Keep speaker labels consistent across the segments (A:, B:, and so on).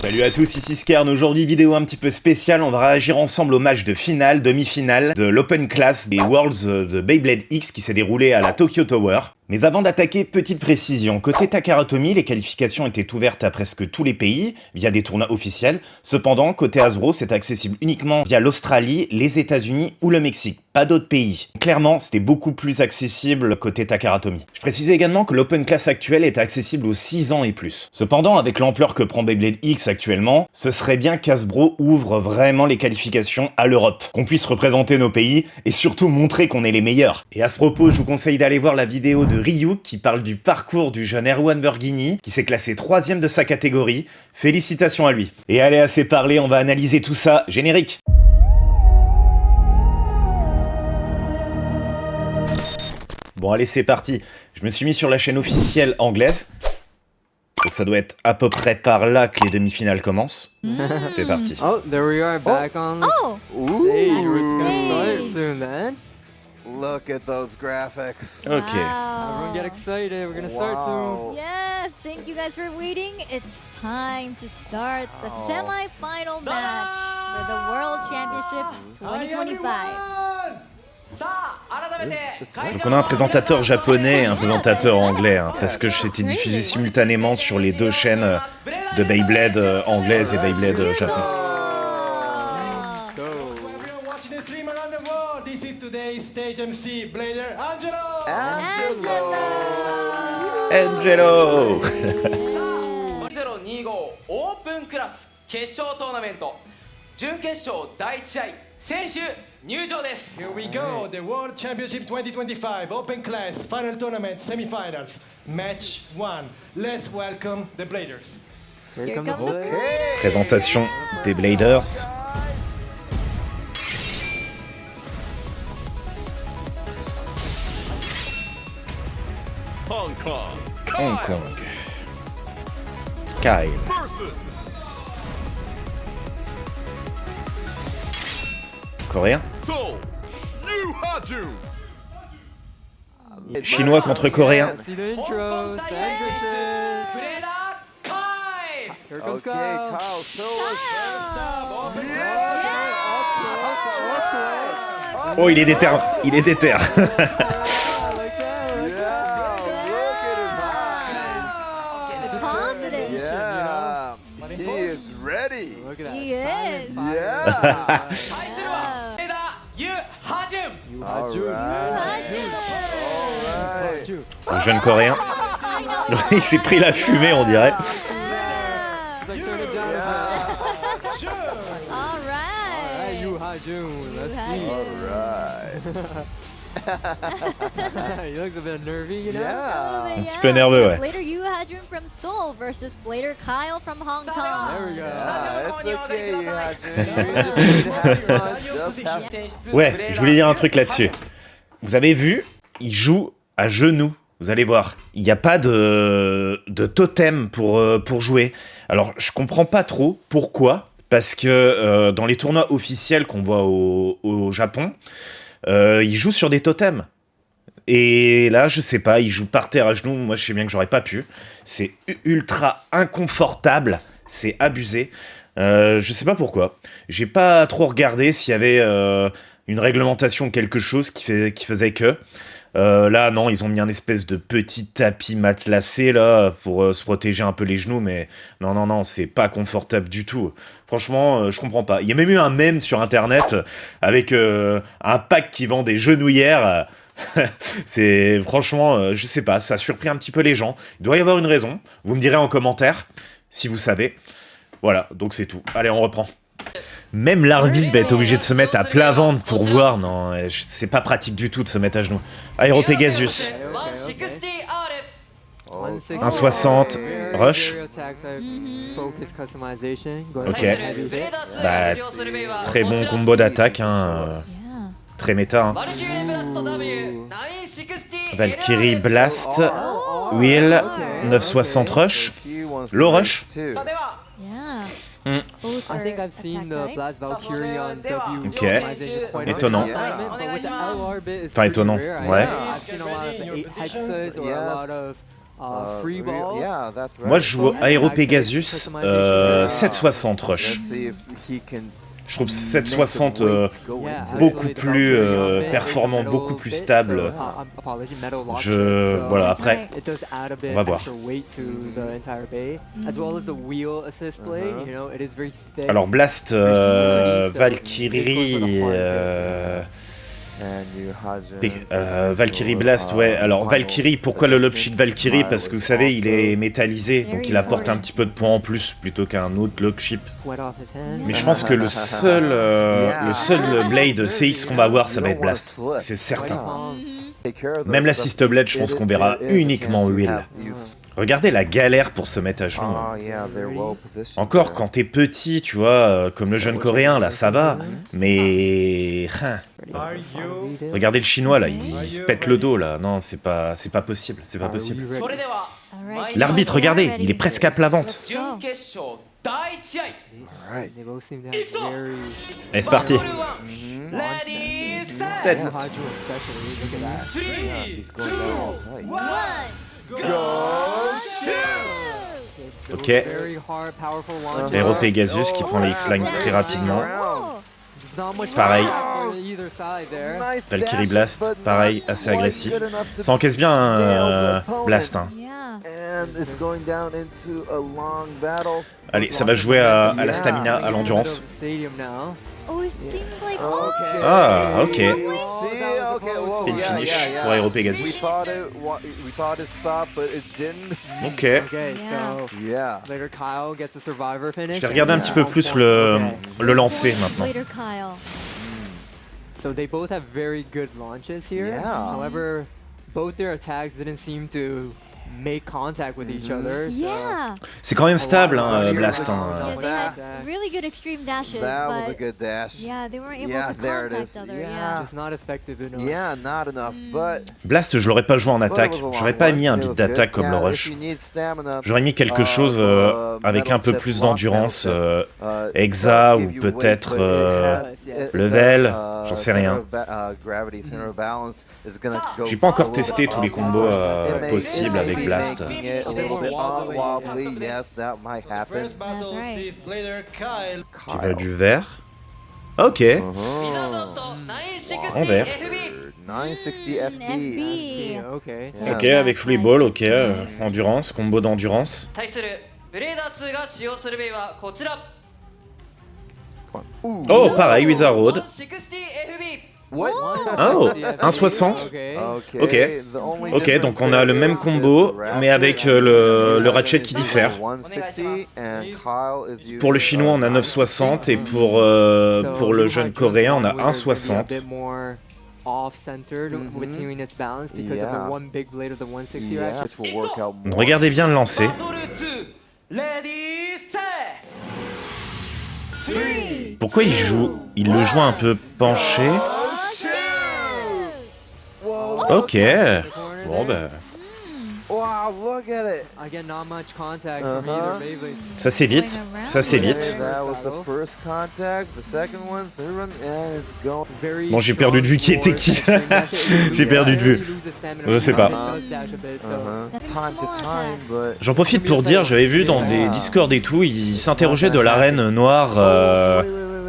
A: Salut à tous, ici Skern. Aujourd'hui, vidéo un petit peu spéciale, on va réagir ensemble au match de finale, demi-finale de l'Open Class des Worlds de Beyblade X qui s'est déroulé à la Tokyo Tower. Mais avant d'attaquer, petite précision, côté Takara-Tomy, les qualifications étaient ouvertes à presque tous les pays, via des tournois officiels. Cependant, côté Hasbro, c'est accessible uniquement via l'Australie, les États-Unis ou le Mexique, pas d'autres pays. Clairement, c'était beaucoup plus accessible côté Takara-Tomy. Je précisais également que l'Open Class actuel est accessible aux 6 ans et plus. Cependant, avec l'ampleur que prend Beyblade X actuellement, ce serait bien qu'Hasbro ouvre vraiment les qualifications à l'Europe, qu'on puisse représenter nos pays et surtout montrer qu'on est les meilleurs. Et à ce propos, je vous conseille d'aller voir la vidéo de Ryuk qui parle du parcours du jeune Erwan Burghini qui s'est classé 3ème de sa catégorie. Félicitations à lui. Et allez, assez parlé, on va analyser tout ça. Générique. Bon allez, c'est parti. Je me suis mis sur la chaîne officielle anglaise. Donc ça doit être à peu près par là que les demi-finales commencent. C'est parti.
B: Oh, there we are back on the stage. We're gonna start soon, man.
C: Look at those graphics.
A: Ok.
B: Everyone get excited. We're gonna start soon.
D: Yes, thank you guys for waiting. It's time to start the semi-final match for the World Championship 2025.
A: Donc on a un présentateur japonais et un présentateur anglais, hein, parce que c'était diffusé simultanément sur les deux chaînes de Beyblade anglaise et Beyblade Japon. Angelo!
E: 2025オープンクラス決勝トーナメント準決勝第1試合選手入場です。
F: Here we go, the World Championship 2025 Open Class Final Tournament Semifinals Match 1. Let's welcome the Bladers.
B: Here come the Bladers.
A: Présentation des Bladers. Hong Kong. Kyle. Coréen. Chinois contre Coréen.
B: See the intros, the entrances.
E: プレーダーカイ
B: Here comes
C: Okay,
B: Kyle.
C: Kyle, show us.
A: Oh, il est déter. Il est déter.
C: Yeah, look at his eyes.
D: The confidence.
C: Yeah, he is ready.
B: Look at that.
D: He is.
C: Yeah.
E: 対するはプレーダーユ・ハジュン
C: All right.
A: Le jeune Coréen. Il s'est pris la fumée, on dirait.
D: All right.
B: Yu Ha-jun. Let's see. He looks a bit nervy, you know?
C: Yeah.
A: Un petit peu nerveux, ouais.
D: Blader Yu Ha-jun from Seoul versus Blader Kyle from Hong Kong.
B: There we go.
C: It's okay, you had to. Just have
A: Ouais, je voulais dire un truc là-dessus. Vous avez vu, il joue à genoux. Vous allez voir, il n'y a pas de totem pour jouer. Alors, je comprends pas trop pourquoi. Parce que dans les tournois officiels qu'on voit au Japon, il joue sur des totems. Et là, je sais pas, il joue par terre à genoux. Moi, je sais bien que j'aurais pas pu. C'est ultra inconfortable. C'est abusé. Je sais pas pourquoi. J'ai pas trop regardé s'il y avait une réglementation ou quelque chose qui faisait que. Là, non, ils ont mis un espèce de petit tapis matelassé là pour se protéger un peu les genoux, mais non, c'est pas confortable du tout. Franchement, je comprends pas. Il y a même eu un mème sur internet avec un pack qui vend des genouillères. C'est franchement, je sais pas, ça a surpris un petit peu les gens. Il doit y avoir une raison. Vous me direz en commentaire si vous savez. Voilà, donc c'est tout. Allez, on reprend. Même l'arbitre va être obligé de se mettre à plat ventre pour voir. Non, c'est pas pratique du tout de se mettre à genoux. Aéro Pegasus.
E: 160
A: 1,60. Rush.
B: Focus customization.
A: Ok. Bah, très bon combo d'attaque. Hein. Très méta. Hein. Valkyrie Blast. Will. 960 Rush. Low Rush.
D: Yeah.
B: I think I've seen the Blast Valkyrie on W.
A: Ok.
B: Quite
A: Étonnant.
B: often, but with the LR bit, it's
A: Pas
B: pretty
A: étonnant,
B: rare.
A: ouais.
B: I've seen a lot of the 8 hexes or a lot of Free balls.
C: Yeah, that's right.
A: Moi, je joue Aero Pegasus 760 rush.
C: Let's see if he can
A: Je trouve
C: make
A: 760
C: some weights go
B: Yeah,
C: into
A: beaucoup
B: actually, it's
A: plus
B: all very,
A: performant,
B: metal
A: beaucoup plus
B: bits,
A: stable.
B: apology, metal lock
A: Je
B: shapes, so
A: voilà, après
B: It does add a bit
A: On va voir.
B: extra weight to the entire bay, as well as the wheel assist blade. You know, it is very thick.
A: alors Blast Valkyrie
C: and you
A: Valkyrie Blast, ouais. Alors Valkyrie, pourquoi le lob shield Valkyrie? Parce que vous savez, il est métallisé, donc il apporte un petit peu de points en plus plutôt qu'un autre lock ship.
B: Wet off his hand.
A: Mais je pense que le seul blade CX qu'on va avoir, ça va être Blast, c'est certain. Même l'assist blade, je pense qu'on verra uniquement Will. Regardez la galère pour se mettre à genoux. Encore quand t'es petit, tu vois, comme le jeune coréen là, ça va. Mais
F: Are you
A: regardez le chinois là, il se pète le dos là. Non, c'est pas possible, c'est pas possible.
E: それでは
D: Alright,
A: L'arbitre, regardez, il est presque à plat ventre.
E: 準決勝第1試合
B: They both seem to have very.
A: Allez, c'est parti.
E: バトルワンレディーセ
A: セッ
E: ッ
B: Yeah, Hydro especially. Look at that.
E: ト3
C: He's going down all tight.
A: Ok.
B: Very hard, powerful launches.
A: Aero Pegasus qui prend les X-Line très rapidement.
B: Just not much
A: Pareil.
B: power for either side there.
C: Nice
A: Valkyrie
C: dash,
A: Blast,
C: but
A: pareil,
C: not
A: assez
C: quite
A: agressif.
C: good enough to
A: Ça encaisse bien un Blast. Hein.
D: Yeah.
C: And it's going down into a long battle.
A: Allez, ça va jouer à la stamina, à l'endurance.
B: Stadium now.
D: Oh, it seems like.
C: Okay.
A: Ah, ok.
C: You
B: Oh,
C: see?
B: that was
C: Okay,
B: close.
C: whoa,
A: Spin
C: yeah,
A: finish
C: yeah, yeah.
A: pour Aero
C: We
A: Pegasus.
C: thought it stopped, but it didn't.
A: Ok.
B: Okay,
D: Yeah.
B: so
C: Yeah.
B: later Kyle gets a survivor finish.
A: Je vais regarder un petit peu plus le lancer maintenant.
D: Later, Kyle.
B: So they both have very good launches here.
C: Yeah.
B: However, both their attacks didn't seem to make contact with each other. So
D: Yeah.
A: C'est quand même stable, hein, Blast. Hein.
D: Yeah, they had really good extreme dashes,
C: That was a
D: but
C: good dash.
D: yeah, they weren't able
C: Yeah,
D: to
C: there it
D: contact
C: is.
D: other.
C: Yeah.
D: Yeah.
B: just not effective enough.
C: Yeah, not enough, but
A: Blast, je l'aurais pas joué en attaque. J'aurais pas mis un beat d'attaque comme le rush. J'aurais mis quelque chose avec un peu plus d'endurance, Exa ou peut-être Level, j'en sais rien. J'ai pas encore testé tous les combos possibles avec Blast.
F: first battle
D: That's right.
F: sees player Kyle.
A: Qui va du vert. Ok.
E: ミナドット
A: Envers.
E: 960FB
C: 960 FB.
D: FB.
B: Yeah, okay.
A: Ok, avec Free Ball, ok. Endurance, combo d'endurance.
E: 対するブレーダー2が使用するベイはこちら
A: Oh, pareil, Wizard Road.
E: 160FB
C: What?
A: Oh, 1,60.
B: Okay.
A: Ok.
C: The only
A: Ok,
C: difference
A: donc on a le
C: there
A: même
C: is
A: combo,
C: the Raptor
A: mais avec
C: and
A: le ratchet qui diffère.
C: 160 and Kyle is using
A: Pour le chinois, on a 9,60 et pour le jeune coréen, on a 1,60.
B: Off-centered between its balance because of the one big blade of the 160
C: Yeah,
B: ratchet.
C: which will work out more.
A: Regardez bien le lancer.
E: バトル2レディーセッ
A: Pourquoi il le joue un peu penché? Ok. Bon bah,
C: Wow, look at it.
B: Again, not much contact from either Beyblade.
A: ça c'est vite, ça c'est vite.
C: That was the first contact, the second one, third one, and it's going.
B: Very
A: Bon, j'ai perdu de vue qui était qui. J'ai perdu de vue. Je sais pas.
C: Time to time, but.
A: J'en profite pour dire, j'avais vu dans des Discord et tout, ils s'interrogeaient de l'arène noire.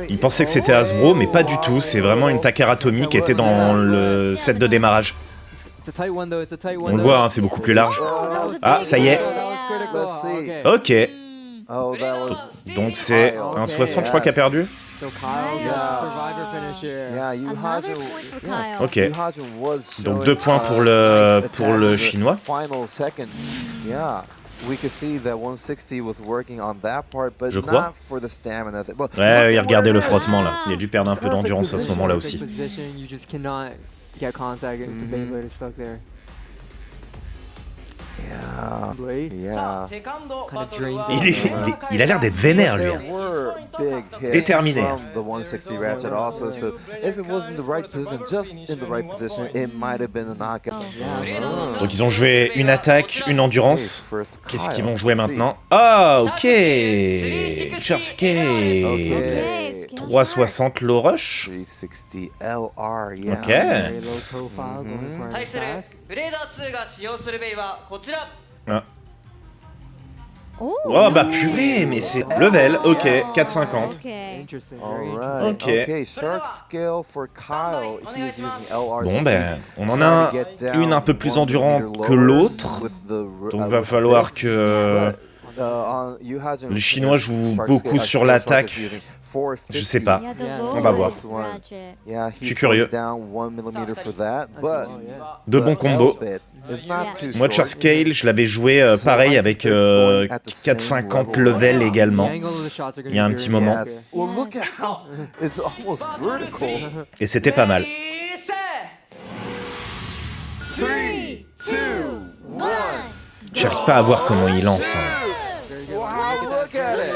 A: Ils pensaient que c'était Hasbro, mais pas du tout. C'est vraiment une Takaratomi qui était dans le set de démarrage. On le voit, hein, c'est beaucoup plus large. Ah, ça y est.
C: Let's see.
A: Ok.
C: Oh, that was.
A: Donc c'est un 60, je crois, qui a perdu.
B: So Kyle gets a survivor finish here.
C: Yeah, Yu
D: Another
C: Hajin.
D: point for
C: Yeah.
D: Kyle.
A: Ok.
C: Yu Hajin was
A: Donc
C: showing,
A: 2 points pour
C: nice
A: le
C: attack
A: chinois.
C: in the Final seconds. Yeah. We could see that 160 was working on that part, but
A: Je crois.
C: not for the stamina. Well,
A: Ouais,
C: look at
A: regardez
C: where
A: le
C: it is.
A: frottement là. Il a dû perdre un peu d'endurance à ce moment-là aussi.
B: Position, you just cannot get contact if the Beyblade is stuck there.
C: Yeah.
B: Blade.
E: さあ
C: Yeah.
E: セカンドバトル
B: drains
E: は
A: Il a l'air d'être vénère lui.
C: There were big hits
A: Déterminé.
C: from the 160 ratchet also, so if it was in the right position, just in the right position, it might have been a knockout.
A: Donc ils ont joué une attaque, une endurance.
C: First
A: Qu'est-ce qu'ils
C: Kyle,
A: vont jouer
C: let's see.
A: maintenant? Ah, ok. Cherske.
C: Okay.
A: 360 low rush.
C: 360 LR, yeah.
A: Ok.
B: Very low profile going for an
E: 対する
B: attack.
E: ブレーダー2が使用するベイはこちら
A: Ah.
D: Oh,
A: Oh bah purée, mais c'est level, ok, 4,50.
D: Okay.
B: Interesting.
C: All
B: Very
C: right.
A: Okay.
C: Okay. Shark scale for Kyle. He is using LR.
A: Bon ben, on en a une un peu plus endurante que l'autre, donc va falloir que le Chinois joue beaucoup sur l'attaque. Je sais pas.
D: Yeah, the
B: Yeah.
D: low
A: On va voir.
D: is ratchet.
A: Je suis curieux. De bons combos. Moi, Char Scale, je l'avais joué pareil avec 4,50 level également. Il y a un petit moment.
C: Well, look at how it's almost vertical.
A: Et c'était pas mal.
C: 3, 2, 1.
A: J'arrive pas à voir comment il lance. Hein.
C: Wow, look at it.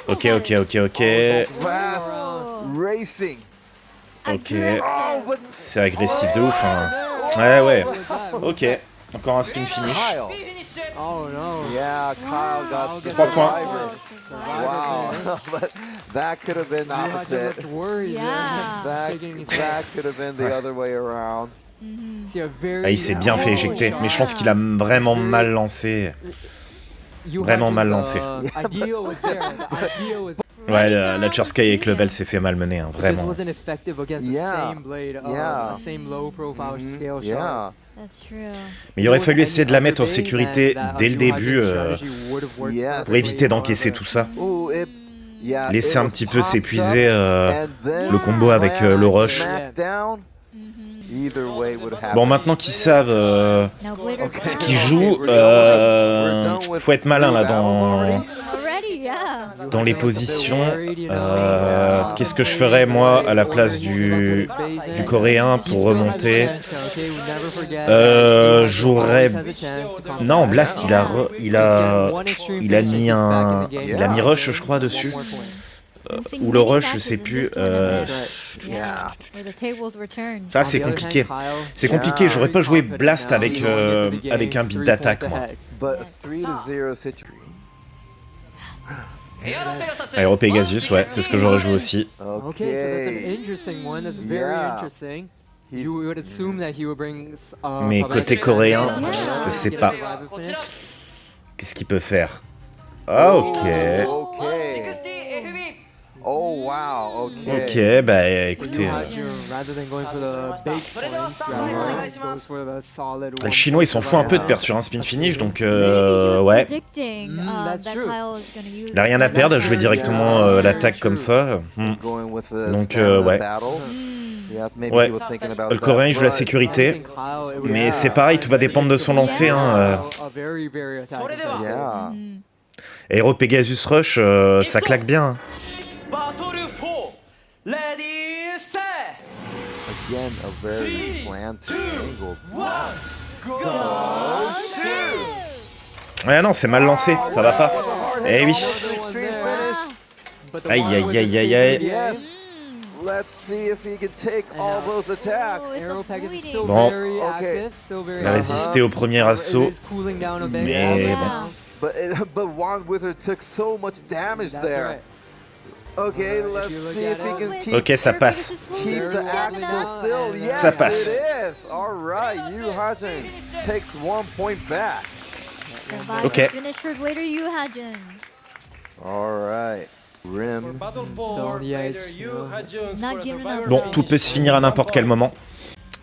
A: Ok.
C: Fast racing.
A: Ok.
C: Oh, but
A: C'est agressif de ouf. Hein. Ouais. Ok. Encore un spin finish.
C: Kyle.
B: Oh no.
C: Yeah, Kyle got the
A: 3 points.
C: survivor. Wow, but that could have been
B: Yuhajin
C: opposite.
B: looks worried.
D: Yeah.
C: That could have been the other way around.
B: See a very
A: Ah, il s'est bien fait éjecter, mais je pense qu'il a vraiment mal lancé. Vraiment mal lancé.
B: Idea was there. The idea was
A: Ouais, la Char Scale avec level s'est fait malmener, hein,
B: just
A: vraiment.
B: wasn't effective against
C: Yeah.
B: the same blade,
C: Yeah.
B: the same low profile scale shot.
C: Yeah.
D: That's true.
A: Mais il aurait fallu essayer de la mettre en sécurité dès le début
C: Yes.
A: pour éviter d'encaisser tout ça.
C: Ooh, yeah,
A: Laisser
C: it
A: un
C: was
A: petit peu
C: popped
A: s'épuiser
C: up, and then
A: le combo avec le rush.
C: smackdown. Either way would happen.
A: Bon, maintenant qu'ils savent
D: Now Blader
A: ce qu'ils jouent, faut être malin là
D: already, yeah.
A: dans les positions. Qu'est-ce que je ferais moi à la place du coréen pour remonter? Jouerais. Non, Blast il a mis rush je crois dessus. Ou le rush, je sais plus.
D: Yeah. Where the tables were turned.
A: Ça c'est compliqué. C'est compliqué. J'aurais pas joué Blast avec un beat d'attaque moi.
C: But 3-0 situation.
A: Aéro Pegasus, ouais, c'est ce que j'aurais joué aussi.
B: Okay, so that's an interesting one. That's very
C: Yeah.
B: interesting. You would assume that he would bring.
A: Mais
B: probably
A: côté
B: a-
A: coréen,
D: Yeah.
A: je sais pas. Qu'est-ce qu'il peut faire? Ok.
C: Okay. Oh wow. Okay.
A: Ok, bah écoutez.
B: Yuhajin, rather than going for the big points, goes for the solid
A: Le chinois il s'en fout un peu de perdre sur un spin finish donc ouais.
D: Predicting
B: that's
D: that
B: true.
D: Kyle was gonna use
A: Il a rien à perdre à jouer directement l'attaque comme ça.
C: Going with the
A: Donc,
C: stamina
A: ouais.
C: battle. Yes, maybe
A: Ouais.
C: he was thinking about
A: Le
C: that,
A: coréen il joue la
C: but-
A: sécurité. Mais c'est pareil, tout va dépendre de son lancer. Hein.
C: Yeah.
A: Aéro Pegasus Rush, ça claque bien. Hein.
E: Battle 4 Ready set
C: Again, a very slanted angle.
A: Ouais non, c'est mal lancé, ça va pas. Eh oui.
C: Extreme finish.
A: Aïe aïe aïe aïe aïe.
C: Yes. Let's see if he can take all those attacks.
D: Oh,
B: Arrow Pegasus is still
A: Bon.
B: very
C: Okay.
B: active, still very
A: Il a résisté au premier assaut.
B: It is cooling down a bit.
A: Mais
B: Yes.
A: bon.
C: But Wand Wither took so much damage
B: That's
C: there.
B: right.
C: Okay,
B: If
C: let's
B: you look
C: see
B: at
C: if he
B: it-
C: can keep
A: Ok, ça passe.
C: keep the axle still. Yes,
A: Ça passe.
C: it is. All right, Yuhajin takes 1 point back.
A: Ok.
D: Finish for Blader Yuhajin.
C: All right,
F: For
C: Rim.
F: Battle
B: Still
F: 4,
B: on the edge,
F: Blader,
B: you
F: you
B: know.
F: had Jones
D: Not
F: for a
D: giving
F: survivor
D: up.
A: Bon,
F: finish.
A: tout peut se finir à n'importe quel moment.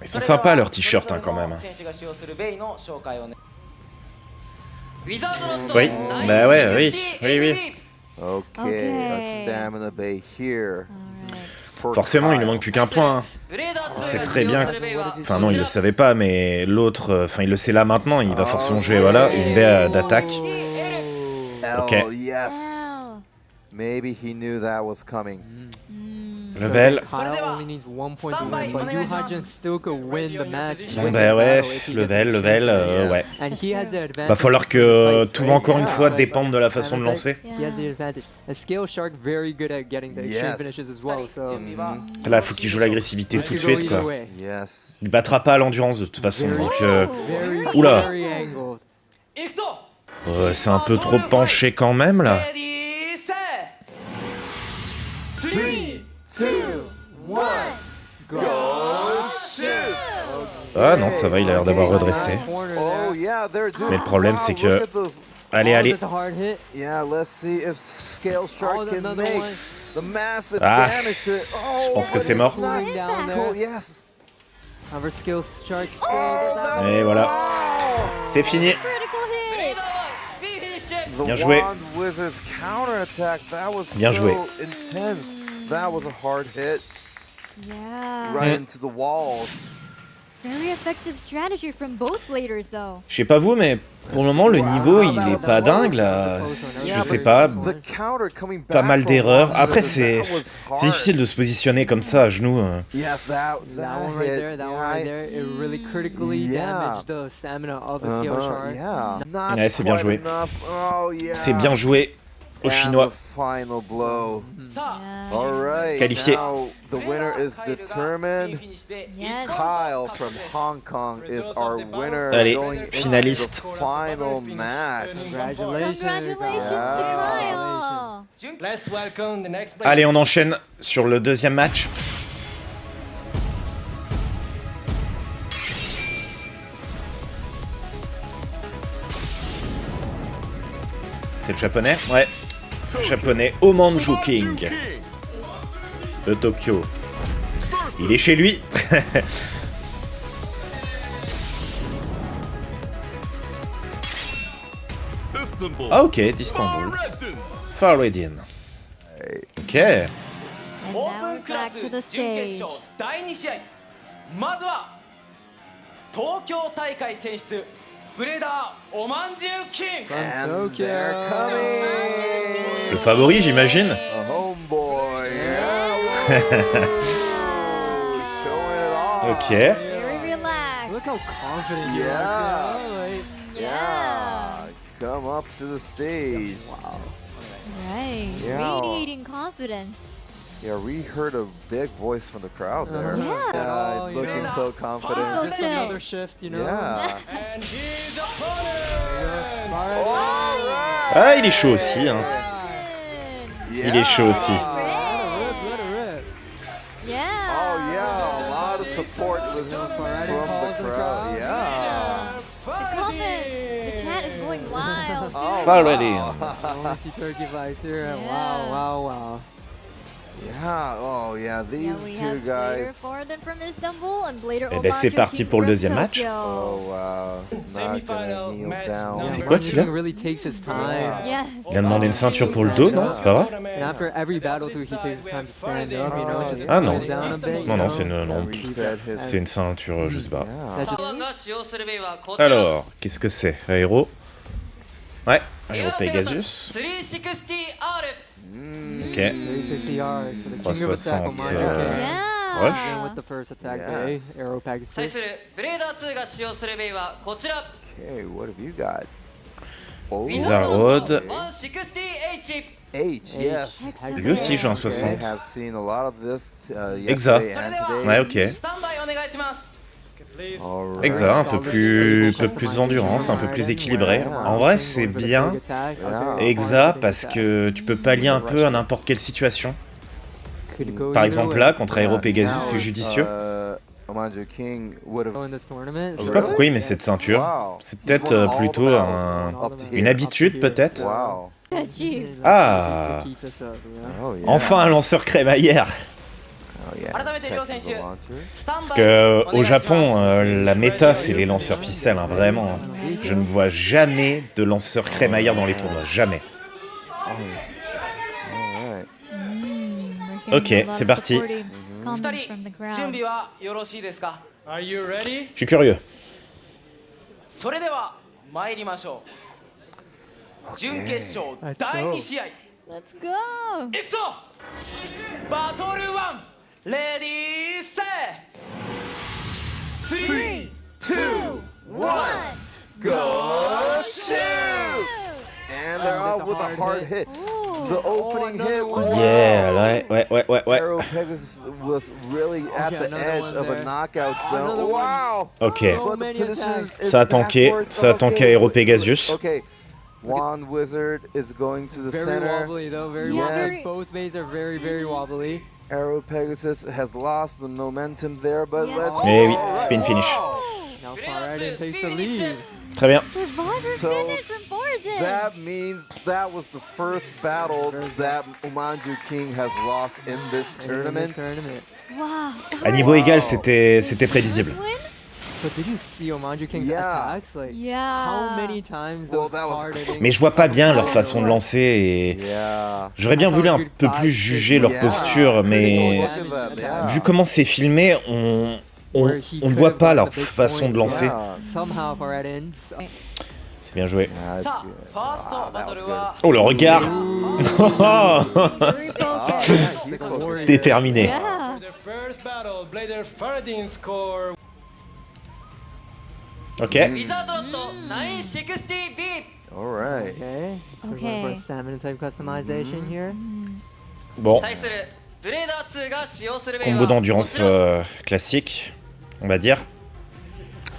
A: Ils sont sympas leurs t-shirts hein, quand même. Oui, bah ouais, oui.
C: Okay, a
D: Okay.
C: stamina bay here.
D: Alright.
C: For
A: Forcément, il ne
C: Kyle.
A: manque plus qu'un point. Hein. Il sait très bien. Enfin non, il le savait pas, mais l'autre, enfin il le sait là maintenant. Il va forcément jouer, voilà, une baie d'attaque. Ok.
C: Oh, yes.
D: Wow.
C: Maybe he knew that was coming.
A: Level.
B: Kyle only needs 1 point to win, but Yuhajin still could win the match.
A: Bon
B: win
A: bah
B: this
A: ouais,
B: battle if he gets
A: level, ouais.
B: And he has the advantage.
A: Va falloir que tout va encore une fois dépendre de la façon de lancer.
B: He has the advantage. And Scale Shark very good at getting the extreme
C: Yes.
B: finishes as well. So
A: Là, faut qu'il joue l'agressivité
B: this
A: tout de
B: could go
A: suite,
B: either
A: quoi.
B: way.
C: Yes.
A: Il battra pas à l'endurance de toute façon, donc
B: Very,
A: Oula.
B: very angled.
A: c'est un peu trop penché quand même là.
E: Ready set
C: 3, 2, 1, go shoot!
A: Ah non, ça va, il a l'air d'avoir redressé.
C: Oh yeah, they're doing.
A: Mais le problème, c'est
C: Wow,
A: que-
C: look at those-
A: Allez, allez.
B: That's a hard hit.
C: Yeah, let's see if Scale Shark can
B: another
C: make
B: one.
C: the massive
A: Ah,
C: damage to it. Oh,
A: je pense que
C: but
A: c'est
C: it's
A: mort.
C: not
B: Going down
C: cool,
B: there.
C: yes.
B: Our skill shark skill.
C: Oh,
A: Et voilà. C'est fini.
D: Critical hit.
E: スピーフィニッシュ
C: The
A: Bien joué.
C: Wand Wizard's counterattack, that was
A: Bien
C: so
A: joué.
C: intense. That was a hard hit
D: Yeah.
C: right into the walls.
D: Very effective strategy from both bladers, though.
A: Je sais pas vous, mais pour le moment, le niveau, il est pas dingue, là. Je sais pas.
C: The counter coming back
A: Pas mal
C: from
A: d'erreurs.
C: Wand
A: Après,
C: Wizard,
A: c'est
C: that was hard.
A: c'est difficile de se positionner comme ça à genoux.
C: Yes, that
B: That one right
C: hit,
B: there, that one
C: yeah,
B: right there, it really critically
C: Yeah.
B: damaged the stamina of the skill shark.
C: Yeah. Not
A: Ouais, c'est bien
C: quite
A: joué.
C: enough. Oh, yeah.
A: C'est bien joué aux
C: And
A: Chinois.
C: the final blow.
E: さあ
D: Yeah.
C: All right.
A: Qualifié.
C: Now the winner is determined.
D: Yes.
C: Kyle from Hong Kong is our winner.
A: Allez,
C: going into
A: finaliste.
C: the final match.
B: Congratulations.
D: Congratulations
C: Yeah.
D: to Kyle.
F: Let's welcome the next player.
A: Allez, on enchaîne sur le deuxième match. C'est le japonais? Ouais. Le japonais Omanju King de Tokyo. Il est chez lui. Ah ok, d'Istanbul. Faredin. Ok.
D: And
E: オー
D: now
E: プ
D: we're
E: ンクラ
D: back
E: ス
D: to the
E: 準決
D: stage.
E: 勝第2試合まずは東京大会選出ブレーダーおまんじゅうキング
C: And
B: Tokyo.
C: they're coming.
A: Le favori, j'imagine.
C: A homeboy. Yeah. Showing it off.
A: Ok.
D: Very relaxed.
B: Look how confident he
C: Yeah.
B: looks. Like,
C: Yeah. Come up to the stage.
D: Right.
C: Yeah.
D: Radiating confidence.
C: Yeah, we heard a big voice from the crowd there.
D: Yeah.
B: Oh, you
C: looking
B: know.
C: so confident.
B: just another shift, you know.
C: Yeah.
F: And his opponent.
C: All right.
A: Ah, il est chaud aussi, hein. Il est chaud aussi.
B: Let it rip.
D: Yeah.
C: Oh yeah, a lot of support was from the crowd. Yeah.
D: The comments, the chat is going wild.
C: Oh,
A: Faredin.
B: Oh, see Turkey Vice here.
D: Yeah.
B: Wow.
C: Yeah. Oh yeah,
D: Yeah,
C: these
D: we
C: two
D: have Blader
C: guys.
D: Faredin from Istanbul and Blader
A: Eh ben, c'est
D: Omanju
A: parti
D: King
A: pour le
D: from
A: deuxième match.
D: Tokyo.
C: Oh wow. He's not
F: Semi-final
C: gonna kneel
F: match
C: down.
F: number
A: C'est quoi qu'il a?
B: really takes his time.
D: Yes.
A: Il a demandé une ceinture pour le dos, non? C'est pas vrai?
B: And after every battle, too, he takes his time to stand up, you know, just
A: Ah, non.
B: cool down a bit.
A: Non, non, c'est une, non,
C: Reset his.
A: c'est une ceinture, je sais pas.
C: Yeah.
B: That just-
E: が使用するベイはこちら
A: Alors, qu'est-ce que c'est? Aéro? Ouais, Aéro Pegasus.
E: 360R
A: Ok.
B: 360R, so the king of attack
A: 360,
B: on Mind King.
D: Yeah.
A: Rush.
B: And with the first attack,
C: Yes.
B: the Arrow
E: 対
B: Pegasus.
E: するブレーダー2が使用するベイはこちら
C: Okay, what have you got? Oh,
A: Bizarroad.
E: 160H
C: H, yes.
A: Lui aussi il joue un
C: Okay,
A: 60.
C: have seen a lot of this
A: Exa.
C: yesterday and today.
A: Ouais, ok.
E: スタンバイお願いします
F: Please.
C: All right.
A: Exa, un peu plus d'endurance, un peu plus équilibré. En vrai, c'est bien Exa parce que tu peux pallier un peu à n'importe quelle situation. Par exemple là, contre Aéro Pegasus, c'est judicieux.
C: Omanju King would have.
A: Je sais pas pourquoi il met cette ceinture.
C: Wow.
A: C'est peut-être plutôt une habitude, peut-être.
C: Wow.
D: Jeez.
A: Ah,
C: Oh yeah.
A: enfin un lanceur crémaillère.
C: Oh, yeah.
E: 改めて
C: Check
E: 両
C: the
E: 選手
C: launcher.
E: スタンバイ
A: Parce que
E: お願いします
A: au Japon, la méta c'est les lanceurs ficelles, hein, vraiment. hein. Je ne vois jamais de lanceur crémaillère dans les tournois, jamais.
C: All right.
D: We're
A: Ok,
D: hearing a lot
A: c'est
D: of
A: parti.
D: supportive
E: 2
D: comments
E: 人
D: from the
E: 準
D: crowd.
E: 備はよろしいですか
F: Are you ready?
A: Je suis curieux.
E: それでは参りましょう準決勝第2試合
D: Let's go.
E: いくぞバトル1レディーセー
D: 3,
C: 2, 1, go shoot! And they're
B: that's
C: out
B: a
C: with a
B: hard
C: hard
B: hit.
C: hit.
D: Ooh.
C: The opening hit.
A: Yeah, ouais.
C: Arrow Pegasus was really at
B: Okay,
C: the
B: another
C: edge
B: one
C: of a
B: there.
C: knockout
B: Another
C: zone.
B: one.
C: Wow!
A: Ok,
B: So
C: But the
B: many
C: position
B: attacks.
C: is
A: ça a tanké,
C: backwards.
A: ça a tanké
C: Okay,
A: Aéro Pegasus.
C: Okay, Wand Wizard is going to the
B: Very
C: center.
B: wobbly though, very
D: Yeah,
B: wobbly.
D: very-
B: Both bays are very wobbly.
C: Arrow Pegasus has lost the momentum there, but
D: Yes.
C: let's.
A: Eh oui, spin finish.
B: Now Faradin takes the lead.
A: Très bien.
D: Survivor
C: So,
D: finish from Borden.
C: That means that was the first battle that Umanju King has lost in this tournament.
D: Wow.
A: À niveau égal, c'était prévisible.
D: First win?
B: But did you see Omanju King's
C: Yeah.
B: attacks? Like,
D: Yeah.
B: how many times
C: Well,
B: those
C: that was
B: hard-hitting
A: Mais je vois pas bien leur façon de lancer et
C: Yeah.
A: j'aurais bien voulu un peu plus juger leur
C: Yeah.
A: posture, mais
C: Look at that, yeah.
A: vu comment c'est filmé, on ne voit pas leur façon de lancer.
C: Yeah.
B: Somehow Faradin.
A: C'est bien joué.
C: Yeah, that's
E: さあ
C: good.
E: ファースト
C: Ah,
E: バ
C: that
E: ト
C: was
E: ル
C: good.
E: は
A: Oh le regard.
D: Very
C: Ah,
D: focused.
C: yeah, he's focused.
A: Déterminé.
D: Yeah.
F: For the first battle, Blader Faradin score.
A: Ok.
E: ウィザードロット 960B
C: All right.
B: Okay. So we're going
D: Okay.
B: for a stamina type customization here.
A: Bon,
E: 対するブレーダー2が使用するベイは
A: combo d'endurance
E: こちら
A: classique, on va dire.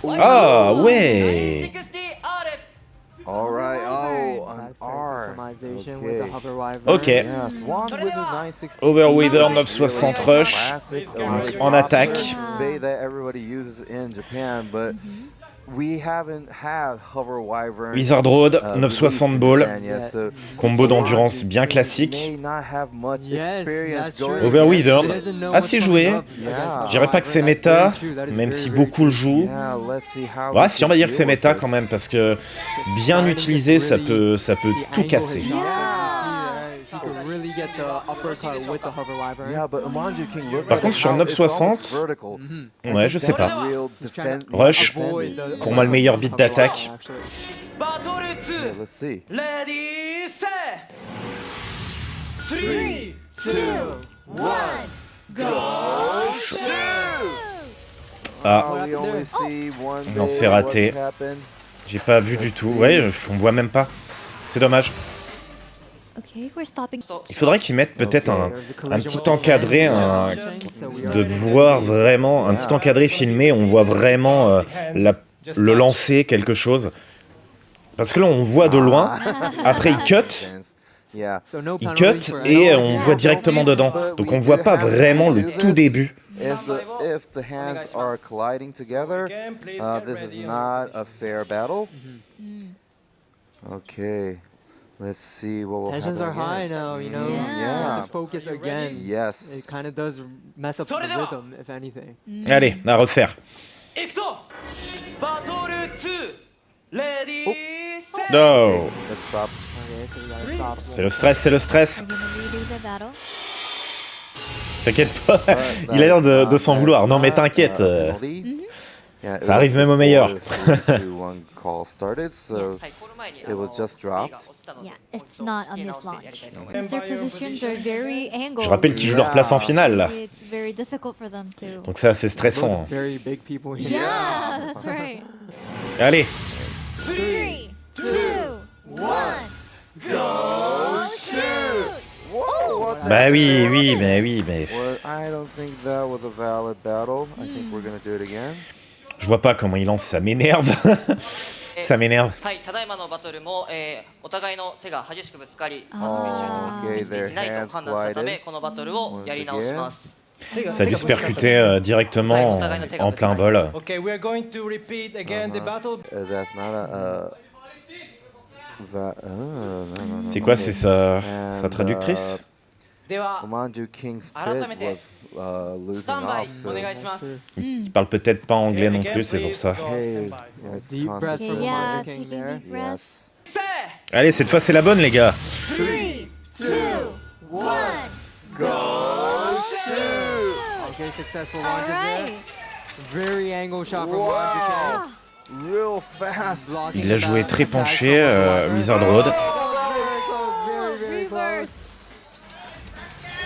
A: Ah ouais.
E: 960R
C: All right. Oh, an
B: That's a
C: R.
B: customization with the
C: Okay.
B: hover wyvern.
A: Ok.
C: Yes, one with the 960.
A: Overweaver 960 rush
C: Classic, a really
A: en
C: popular
A: attaque.
C: bay that everybody uses in Japan, but we haven't had hover wyvern.
A: Wizard Road,
C: released
A: 960
C: in
A: ball.
C: Japan yet, so
A: Combo d'endurance bien
C: may
A: classique.
C: not have much
B: Yes,
C: experience
B: that's
C: going
B: true.
A: Overweaver,
B: He doesn't know
A: assez
B: what's
A: joué.
B: coming up
C: Yeah.
B: against the
A: Je dirais pas que c'est
B: wyvern.
A: méta,
B: That's very true. That is
A: même
B: very,
A: si
B: very
A: beaucoup le
B: true.
A: jouent.
C: Yeah, let's see how
A: Ouais,
C: we
A: si on
C: can
A: va dire que c'est
C: deal with
A: méta
C: this.
A: quand même, parce que bien utilisé, ça peut
B: See,
A: tout
B: angle
A: casser.
B: his shot, he could really get the uppercut with the hover wyvern.
C: Yeah, but Umanju King, look
A: Par
C: at
A: contre,
C: it,
A: sur
C: how it's
A: 960,
C: almost vertical.
A: Ouais, je sais pas.
C: Real defend-
A: Rush,
C: defending.
A: pour moi le meilleur beat d'attaque.
E: バトル
C: Yeah,
E: 2
C: let's see.
E: レディーセー
D: 3, 2, 1, go!
A: Ah,
C: Oh, we only see one
A: Non,
C: day
A: c'est raté.
C: what's happened.
A: j'ai pas vu du tout. Ouais, on voit même pas. C'est dommage.
D: Okay, we're stopping.
A: Il faudrait qu'ils mettent peut-être un petit encadré, de
B: de
A: voir vraiment, un petit encadré filmé, on voit vraiment le lancer, quelque chose. Parce que là, on voit de loin, après il cut,
C: Yeah.
A: il cut et on voit directement dedans. Donc on voit pas vraiment le tout début.
C: If the hands are colliding together, this is not a fair battle. Okay, let's see what will
B: Tensions
C: happen
B: are high
C: again.
B: now, you know.
D: Yeah.
B: You have to focus again. It
C: Yes.
B: kind of does mess up the rhythm, if anything.
A: Allez, à refaire.
E: いくぞバトル2レディーセー
A: No.
C: Let's stop.
B: Okay, so we gotta stop.
A: C'est le stress, c'est le stress.
D: We're gonna redo the battle.
A: T'inquiète pas, il a l'air de s'en vouloir. Non mais t'inquiète. Ça arrive même au meilleur.
C: Call started, so
E: はいこの前に
C: it was just
E: 映画
C: dropped.
E: が落ちたので
D: Yeah, it's not on
E: 地形
D: this
E: 直してやり
D: launch.
E: たいと思います
D: Their positions are very angled.
A: Je rappelle qu'ils jouent leur place en finale là.
D: It's very difficult for them to.
A: Donc c'est assez stressant.
B: Very big people here.
D: Yeah, that's right.
A: Allez,
D: 3, 2, 1, go shoot!
C: Whoa, what the
A: bah oui,
C: heck?
A: oui, mais oui, mais
C: Well, I don't think that was a valid battle. I think we're gonna do it again.
A: je vois pas comment il lance, ça m'énerve. Ça m'énerve.
E: はいただいまのバトルも、お互いの手が激しくぶつかり
D: Ah.
E: できていないと判断したためこのバトルをやり直します
A: Ça a dû se percuter directement en plein vol.
F: Okay, we're going to repeat again the battle.
C: That's not a. No, no, no.
A: C'est quoi, c'est sa traductrice?
E: では
C: Umanju King's Pit
E: 改めて
C: was
E: ス
C: losing
E: タンバイ
C: off,
E: お
C: so
E: 願いします
A: Il parle peut-être pas anglais non plus, c'est pour ça.
C: hey, let's
B: Deep breath
C: concentrate.
B: from
D: Okay, yeah,
B: Umanju King
D: taking
B: there.
D: deep breaths.
C: Yes.
E: せー
A: Allez, cette fois c'est la bonne les gars.
D: 3, 2, 1, go shoot!
B: Okay, successful
D: All
B: launches
D: right.
B: there. Very angle shot from
C: Wow.
B: Umanju King.
C: Real fast.
B: Blocking
A: Il a
B: the
A: joué
B: back
A: très
B: attack
A: penché,
B: from the Wyvern.
A: Wizard Road.
B: Very close, very, very close.
D: Reverse.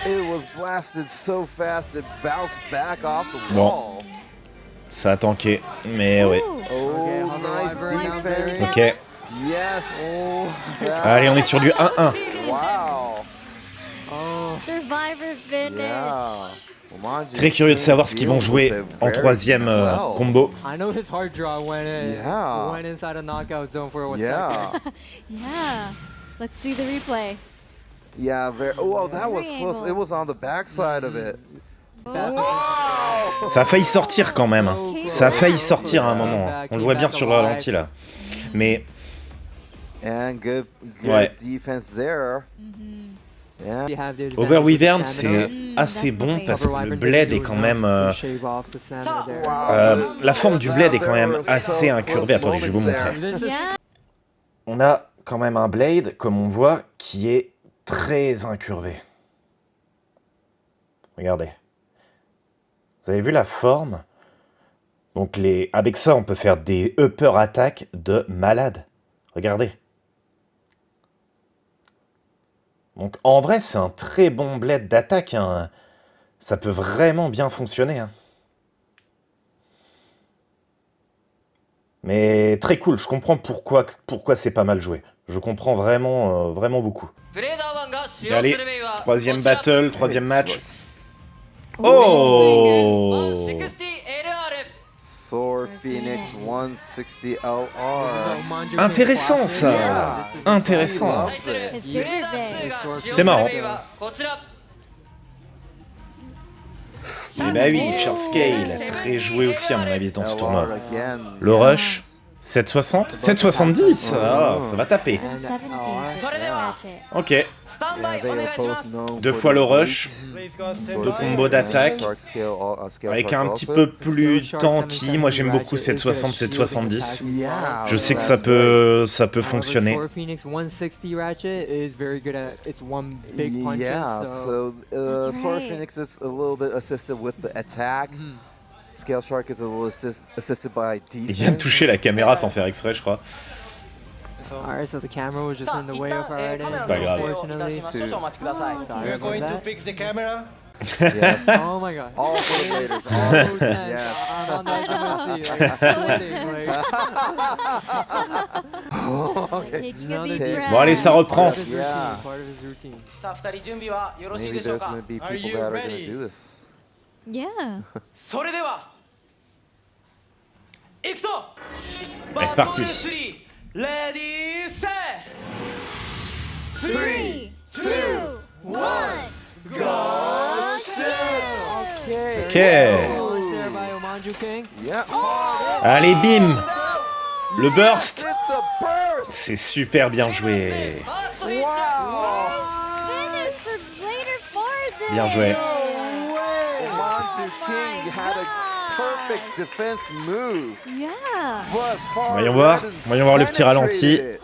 C: It was blasted so fast it bounced back off the
A: Bon.
C: wall.
A: Ça a tanké, mais ouais.
D: Ooh.
C: Oh,
B: Okay,
C: nice
B: Hover Wyvern down
C: defense.
A: Ok.
C: Yes.
A: Allez, on est sur du 1-1.
C: Wow.
B: Oh,
D: Survivor finish.
C: Yeah. Umanju
A: Très curieux de
C: King
A: savoir ce qu'ils vont
C: deals
A: jouer
C: with it
A: en
C: very
A: troisième
C: well.
A: combo.
B: I know his hard draw went
C: Yeah.
B: inside a knockout zone for a
C: Yeah.
B: second.
D: Yeah. Let's see the replay.
C: Yeah, very. Oh, that was close. It was on the backside of it.
A: Ça a failli sortir quand même. Ça a failli sortir à un moment. On le voit bien sur le ralenti là. Mais
C: And good
A: Ouais.
C: defense there. Yeah.
B: You have the
A: Over
B: advantage with
A: Wyvern,
B: stamina.
A: c'est assez bon parce
B: Over
A: que le
B: Wyvern,
A: blade
B: they
A: est
B: do
A: quand
B: enough
A: même.
B: to shave off the stamina there.
A: La forme du blade est quand même assez incurvée. Attendez, je vais vous montrer.
D: Yeah.
A: On a quand même un blade, comme on voit, qui est très incurvé. Regardez. Vous avez vu la forme? Donc avec ça, on peut faire des upper attaques de malade. Regardez. Donc en vrai, c'est un très bon blade d'attaque. Hein. Ça peut vraiment bien fonctionner. Hein. Mais très cool, je comprends pourquoi c'est pas mal joué. Je comprends vraiment, vraiment beaucoup. Allez, troisième battle, troisième match. Oh!
C: Sword Phoenix 160 LR.
A: Intéressant ça! Intéressant.
D: His favorite bag.
A: C'est marrant. Et bah oui, Charles Scale, très joué aussi à mon avis dans ce tournoi.
C: Again.
A: Le rush, 760? 770? Ah, ça va taper.
D: 70 ratchet.
A: Ok,
C: Yeah, they are both known
A: deux
C: for
A: fois
C: the
A: le rush,
F: Please go on
C: Sword
A: deux
F: standby.
A: combos d'attaque,
C: Shark scale, scale
A: avec
C: shark
A: un petit
C: also.
A: peu plus tanky. Moi j'aime beaucoup 760, 770.
C: Yeah,
A: Je sais que
C: that's
A: ça peut
B: However,
A: fonctionner.
B: Sword Phoenix 160 ratchet is very good at its one big punches.
C: Yeah,
B: so
C: so
D: That's
C: Sword
D: right.
C: Phoenix is a little bit assisted with the attack. Scale Shark is a little assisted by defense.
A: Il vient de toucher la caméra sans faire exprès, je crois.
B: alright, so the camera was just in the way of our artist,
A: pas grave.
B: unfortunately.
E: Sorry
F: We're
E: about
F: going to
E: that.
F: fix the camera.
C: Yes.
B: Oh my god.
C: All for the Raiders.
B: So
C: All
B: tense.
C: Yes.
B: I'm on the edge of my seat, like, sweating, like,
C: Okay.
D: Taking a
B: No,
D: deep
B: they-
D: breath.
A: Bon allez, ça reprend.
B: part of his routine,
C: Yeah.
B: part of his routine.
E: さあ2人準備はよろしい
C: Maybe
E: でしょう
C: there's
E: か
C: gonna be
F: Are
C: people
F: you
C: that are gonna
F: ready?
C: do this.
D: Yeah.
E: それでは行くぞ
A: C'est parti.
E: Ready, set
D: Three, two, one.
C: Okay.
A: Ok.
B: Polish there by Omanju King.
C: Yeah.
A: Allez, bim! Le burst!
C: It's a burst.
A: C'est super bien joué.
C: Wow.
D: Finish for Blader Ford.
A: Bien joué.
C: Omanju King had a perfect defense move.
D: Yeah.
C: But Far
A: Voyons voir.
C: Red
A: Voyons voir le petit ralenti.
C: penetrated it.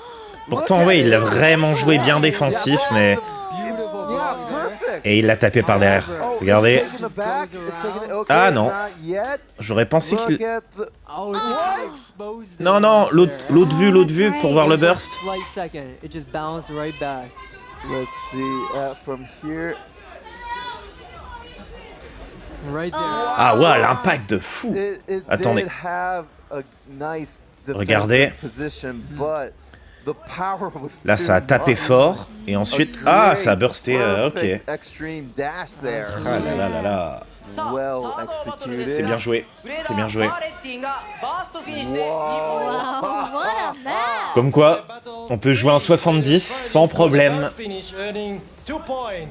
A: Pourtant, oui, il a vraiment joué bien défensif, mais...
B: Beautiful
C: Yeah,
B: block there.
C: perfect.
A: Et il l'a tapé par derrière.
C: Oh,
A: Regardez.
C: it's taking it back. It's taking it- okay,
A: Ah, non.
C: not yet.
A: J'aurais pensé
C: Look
A: qu'il...
C: at the-
B: Oh, it just exposed
A: Non,
B: it
A: non,
B: right
A: l'autre
B: there.
A: l'autre vue pour voir le burst.
B: Slight second, it just bounced right back.
C: Let's see from here.
B: Right there.
A: Ah ouais, l'impact de fou.
C: It
A: Attendez.
C: did have a nice
A: Regardez.
C: defensive position, but the power was
A: Là, ça a
C: too
A: tapé
C: much.
A: fort. Et ensuite...
C: A
A: Ah, ça a
C: great,
A: bursté. Ok.
C: perfect extreme dash there.
A: Ah là là là là.
C: Well executed.
A: C'est bien joué. C'est bien joué.
B: Oh,
D: Wow, what a match.
A: Comme quoi, on peut jouer un 70 sans problème.
F: Finish earning 2 points.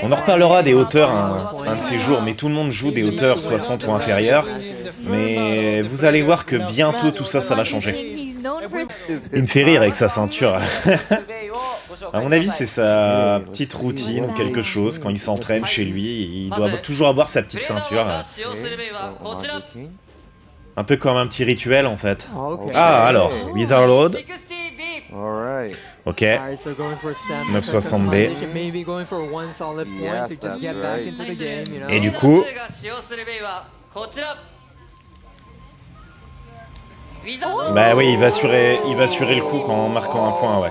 A: On en reparlera des hauteurs un de ces jours, mais tout le monde joue des hauteurs 60 ou inférieures. Mais vous allez voir que bientôt tout ça, ça va changer.
D: He's known for
A: Il me fait rire avec sa ceinture. À mon avis, c'est sa petite routine ou quelque chose. Quand il s'entraîne chez lui, il doit toujours avoir sa petite ceinture.
C: Omanju King.
A: Un peu comme un petit rituel en fait.
B: Okay.
A: Ah alors, Wizard Road.
C: All right.
A: Ok.
B: Alright, so going for stamina
A: 960 B.
B: customization, maybe going for one solid point
C: Yes,
B: to just
C: that's
B: get back
C: right.
B: into the game, you know.
A: Et du coup, bah oui, il va assurer le coup en marquant un point, ouais.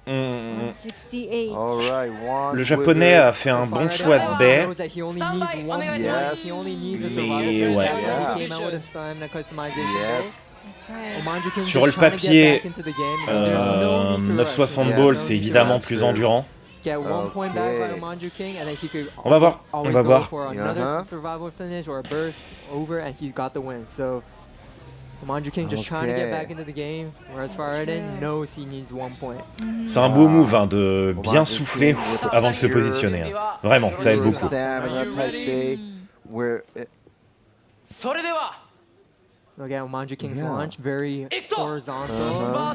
C: Okay.
A: Mm.
D: 168.
C: All right. One
A: Le japonais
C: wizard.
A: a fait un bon choix de baie.
B: knows that he only needs one point.
C: Yes.
B: He only needs a
A: Mais
B: survival.
A: ouais.
B: That's why
C: Yeah.
B: he came out with a stamina customization.
C: Yes.
D: That's right.
B: Omanju King
A: Sur
B: just
A: le
B: trying to get
A: papier,
B: back into the game, you know, there's no need to rush.
A: 960
C: Yes.
A: balls, c'est évidemment
C: That's
A: plus
C: true.
A: endurant.
B: Get one point back by
C: Okay.
B: Omanju King, and then he could
A: On va voir, on
B: always
A: va
B: go
A: voir.
B: for another
C: Uh-huh.
B: survival finish or a burst over, and he got the win. So Omanju King just trying to get back into the game, whereas Faridin knows he needs 1 point.
A: C'est un beau move hein, de bien souffler avant de se positionner. Hein. Vraiment, ça aide beaucoup.
C: Stamina type bait where it,
E: それでは
B: Look at Omanju King's
C: Yeah.
B: launch, very horizontal,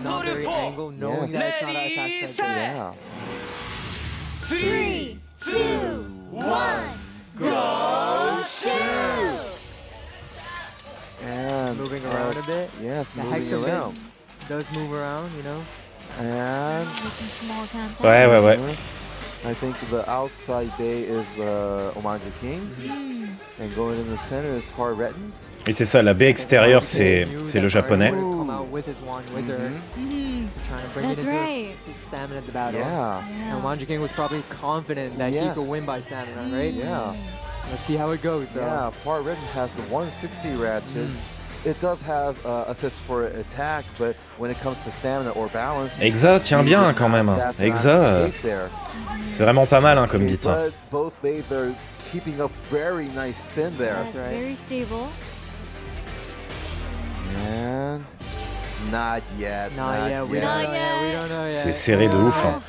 B: not very angled, knowing that it's not an attack type bait.
C: yeah.
D: 3, 2, 1, go shoot!
C: And
B: Moving around a bit.
C: yes,
B: The
C: moving
B: Hexa
C: around.
B: bit does move around, you know.
C: And
D: Making small contact.
A: Ouais.
C: I think the outside bay is the Omanju Kings. And going in the center is Far Rettins.
A: Et c'est ça, la baie extérieure, c'est le japonais.
B: Come out with his Wand Wizard,
D: Mhm.
B: trying to bring it
D: That's
B: into
D: right.
B: his stamina at the battle.
C: Yeah,
B: And Omanju King was probably confident that he
C: Yes.
B: could win by stamina, right?
C: yeah,
B: Let's see how it goes, though.
C: yeah. Far Rettin has the 160 ratchet. It does have assist for attack, but when it comes to stamina or balance,
A: Exa tient bien quand même. Hein.
C: that's not
A: Exa,
C: the case there.
A: c'est vraiment pas mal hein, comme beat. Hein.
C: But both bays are keeping up very nice spin there.
D: That's very stable.
C: And not yet.
B: Not yet. We
C: yet.
B: don't
D: Not
B: know yet. We don't know yet.
A: C'est serré de ouf. Hein.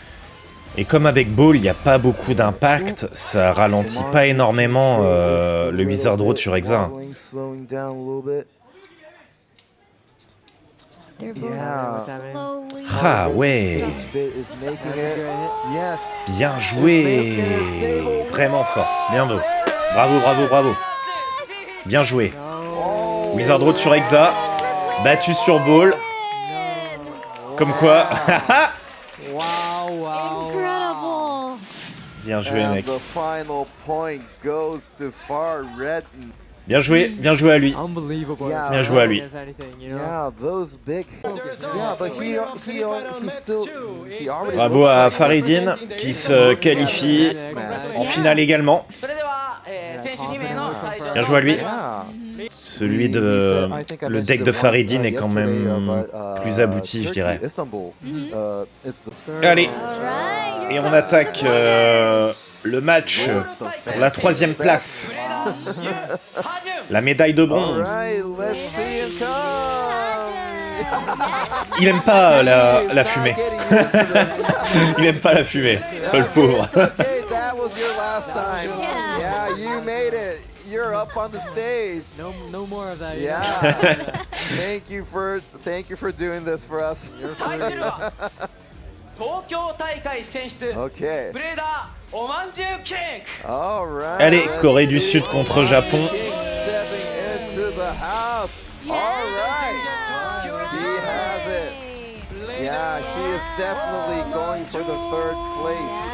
A: Et comme avec Ball, il n'y a pas beaucoup d'impact, ça ralentit pas énormément le Wizard Road sur Exa.
C: Slowing down a little bit.
D: They're both
C: Yeah.
B: What's happening?
D: slowly.
A: Ah ouais,
C: Each bit is making it. Yes.
A: bien joué. Vraiment fort, bien beau. Bravo. Bien joué. Wizard Road sur Exa, battu sur Ball. Comme quoi,
B: Wow.
D: Incredible.
A: bien joué
C: And
A: mec.
C: the final point goes to Far Rettin.
A: Bien joué à lui.
B: Unbelievable.
C: Yeah.
A: Bien joué à lui.
B: If anything, you know.
C: Yeah, those big. Yeah, but he already.
A: Bravo
C: looks
A: à
C: like
A: Faridin qui se qualifie en finale également.
E: それでは、選手2名の退場
A: Bien joué à lui.
C: Yeah.
A: Celui de le deck de Faridin est quand même plus abouti, je dirais.
C: Istanbul. It's the
A: Allez,
D: Alright.
A: et on attaque le match pour la 3e place. La médaille de bronze.
C: Alright, let's see him come.
A: Il aime pas la fumée. Il aime pas la fumée, le pauvre.
C: It's okay, that was your last time.
D: Yeah.
C: Yeah, you made it. You're up on the stage.
B: No more of that. you
C: Yeah.
B: know.
C: thank you for doing this for us.
E: 対するは東京大会選出
C: Okay.
E: ブレーダーおまんじゅうキング
C: All right.
A: Allez,
C: let's
A: Corée du
C: see
A: Sud contre Japon.
C: King stepping into the house. All right. He has it. Yeah, she is definitely going for the 3rd place.